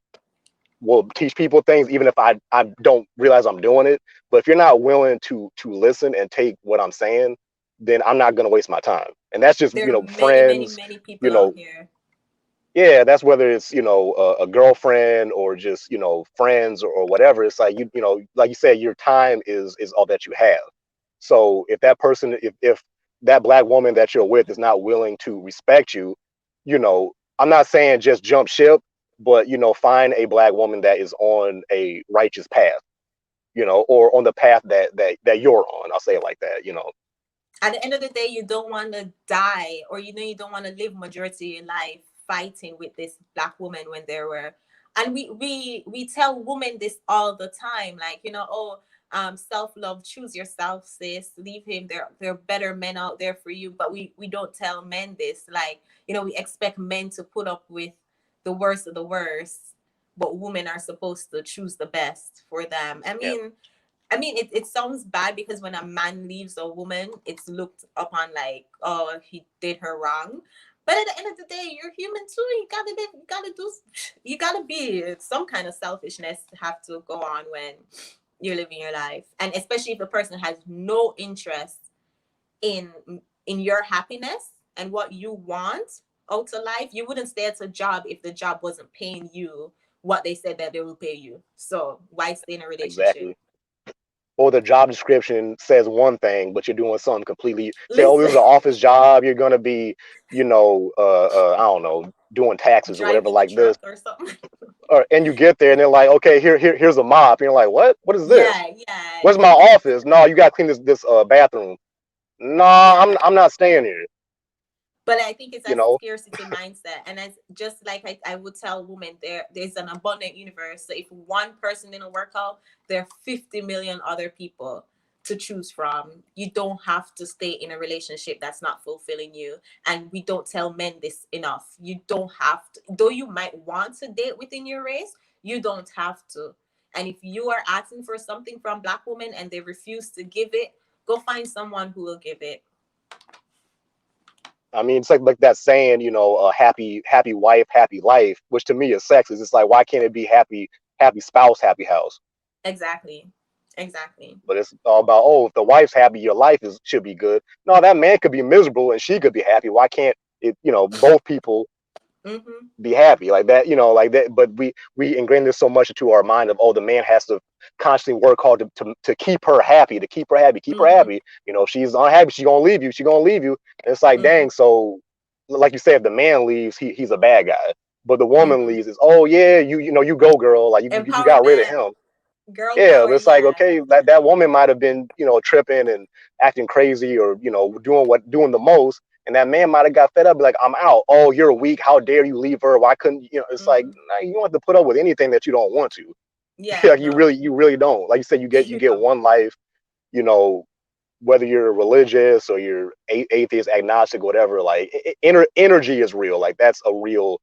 will teach people things even if I don't realize I'm doing it. But if you're not willing to listen and take what I'm saying, then I'm not gonna waste my time. And that's just, There are many, many, friends, many you people out know, here. yeah, that's whether it's, a girlfriend or just, friends or whatever. It's like like you said, your time is all that you have. So if that person, if that black woman that you're with is not willing to respect you, I'm not saying just jump ship, but find a black woman that is on a righteous path, or on the path that you're on. I'll say it like that. At the end of the day, you don't want to die, or you don't want to live majority of your life fighting with this black woman when there were. And we tell women this all the time, like, oh, self-love, choose yourself, sis, leave him, there are better men out there for you. But we don't tell men this, like, we expect men to put up with the worst of the worst, but women are supposed to choose the best for them. Yeah, It sounds bad because when a man leaves a woman, it's looked upon like, oh, he did her wrong. But at the end of the day, you're human too. You gotta be some kind of selfishness to have to go on when you're living your life, and especially if the person has no interest in in your happiness and what you want out of life. You wouldn't stay at a job if the job wasn't paying you what they said that they will pay you. So why stay in a relationship? exactly. Or the job description says one thing, but you're doing something completely. Say, oh, this Listen. is an office job. You're gonna be, I don't know, doing taxes or whatever Driving a like this. truck or something. And you get there, and they're like, okay, here's a mop. And you're like, what? What is this? Yeah, yeah. Where's my office? No, you got to clean this bathroom. No, Yeah. I'm not staying here. But I think it's You a know, scarcity mindset. And as just like I would tell women, there's an abundant universe. So if one person didn't work out, there are 50 million other people to choose from. You don't have to stay in a relationship that's not fulfilling you. And we don't tell men this enough. You don't have to, though you might want to date within your race, you don't have to. And if you are asking for something from black women and they refuse to give it, go find someone who will give it. I mean, it's like that saying, a happy wife, happy life, which to me is sexist. It's like, why can't it be happy spouse, happy house? Exactly. Exactly. But it's all about, oh, if the wife's happy, your life should be good. No, that man could be miserable and she could be happy. Why can't it? Both people Mm-hmm. be happy like that, like that. But we ingrain this so much into our mind of, oh, the man has to constantly work hard to keep her happy, to keep her happy, keep her Mm-hmm. happy. If she's unhappy, she's gonna leave you. And it's like, Mm-hmm. dang. So like you said, if the man leaves, he's a bad guy. But the woman Mm-hmm. leaves, is, oh yeah, you go, girl, like you got rid of Empowerment, him. girl Yeah, power. but it's like, Yeah. okay, that woman might have been, tripping and acting crazy, or doing the most, and that man might have got fed up, be like, I'm out. Oh, you're weak. How dare you leave her? Why couldn't you? It's like, Mm-hmm. nah, you don't have to put up with anything that you don't want to. Yeah. Like No, you really don't. Like you said, you you get don't. one life. You know, whether you're religious or you're atheist, agnostic, whatever. Like energy is real. Like that's a real,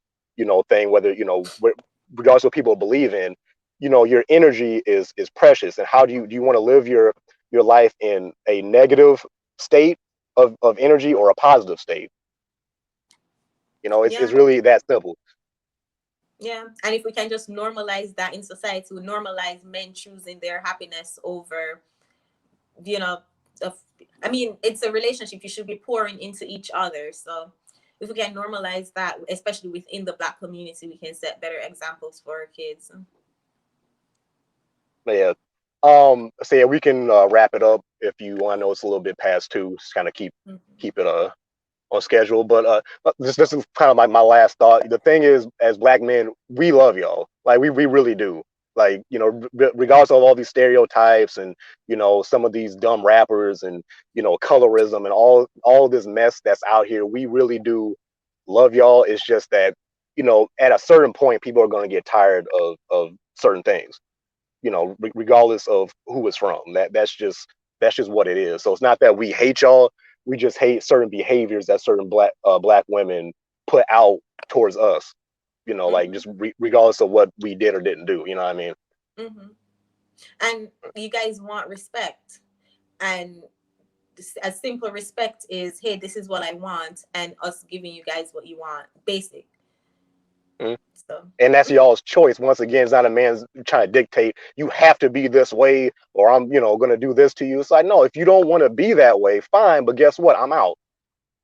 thing. Whether regardless of what people believe in, your energy is precious. And how do you want to live your life in a negative state of energy or a positive state? It's Yeah. really that simple. Yeah. And if we can just normalize that in society, we normalize men choosing their happiness over, you know, of, it's a relationship. You should be pouring into each other. So if we can normalize that, especially within the black community, we can set better examples for our kids. But yeah. So yeah, we can wrap it up if you want. I know it's a little bit past two. Just kind of Mhm. keep it on schedule. But this is kind of like my last thought. The thing is, as black men, we love y'all. Like we really do. Like, you know, regardless of all these stereotypes and, you know, some of these dumb rappers and, you know, colorism and all this mess that's out here, we really do love y'all. It's just that, you know, at a certain point, people are going to get tired of certain things, you know, regardless of who it's from. That's just what it is. So it's not that we hate y'all. We just hate certain behaviors that certain black women put out towards us. You know, like Mhm. just regardless of what we did or didn't do. You know what I mean? Mhm. And you guys want respect, and a simple respect is, hey, this is what I want, and us giving you guys what you want, basic. Mhm. So And that's mm, y'all's choice. Once again, it's not a man's trying to dictate. You have to be this way, or I'm, you know, gonna do this to you. It's like, no, if you don't want to be that way, fine. But guess what? I'm out.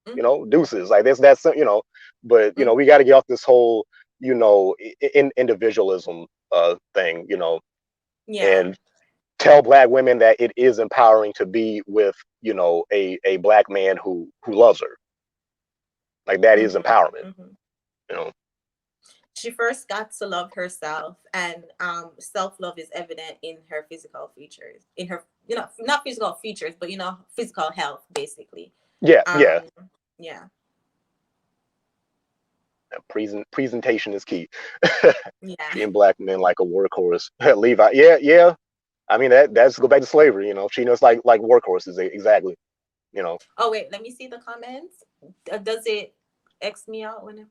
You mhm, know, deuces. Like that's you know. But you know, we mhm. got to get off this whole, you know, individualism thing. You know, Yeah. and tell black women that it is empowering to be with, you know, a black man who loves her. Like that is Mhm, empowerment. mhm. You know. She first got to love herself, and self love is evident in her physical features, in her, not physical features, but physical health, basically. Yeah, yeah. Um, yeah, Presentation is key. yeah. Treating black men like a workhorse. Levi, yeah, yeah. I mean that's go back to slavery. You know, treating us like workhorses. Exactly. You know. Oh wait, let me see the comments. Does it X me out when it?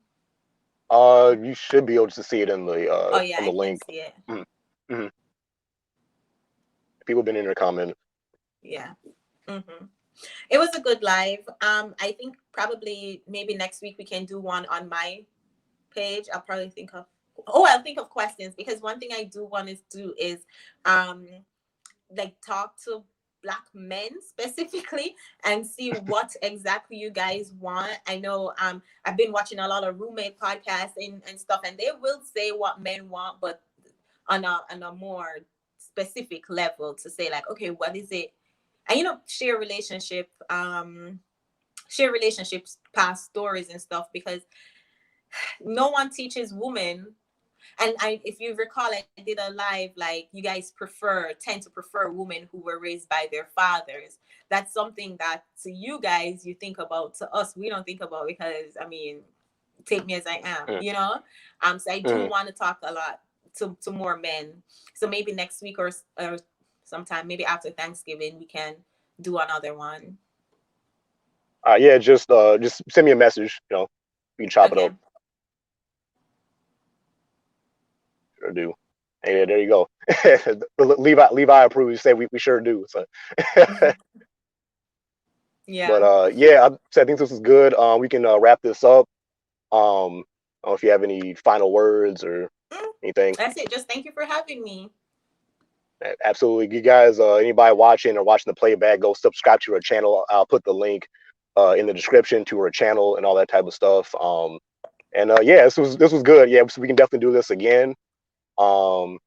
Oh, You should be able to see it oh yeah, on I the can link. see it. Mm. Mhm. People have been in there commenting. Yeah. Mm-hmm. It was a good live. I think probably maybe next week we can do one on my page. I'll think of questions, because one thing I do want to do is um like talk to black men specifically and see what exactly you guys want. I know I've been watching a lot of roommate podcasts and stuff, and they will say what men want, but on a more specific level, to say like, okay, what is it? And share relationships past stories and stuff, because no one teaches women. And if you recall, I did a live, like, you guys tend to prefer women who were raised by their fathers. That's something that to you guys you think about. To us, we don't think about, because I mean, take me as I am, Mm. So I do Mm. want to talk a lot to more men. So maybe next week, or sometime maybe after Thanksgiving, we can do another one. Yeah, just send me a message. You know, we can chop it up. Okay. Sure do. Hey, there you go. Levi approves. You say we sure do. So, but Yeah. yeah, I think this is good. We can wrap this up. I don't know if you have any final words or Mm, anything. that's it. Just thank you for having me. Absolutely, you guys. Anybody watching or watching the playback, go subscribe to her channel. I'll put the link in the description to her channel and all that type of stuff. And yeah, this was good. Yeah, so we can definitely do this again. Um,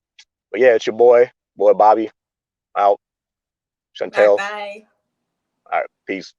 but yeah, it's your boy Bobby out. Bye Chantelle. bye. All right, peace.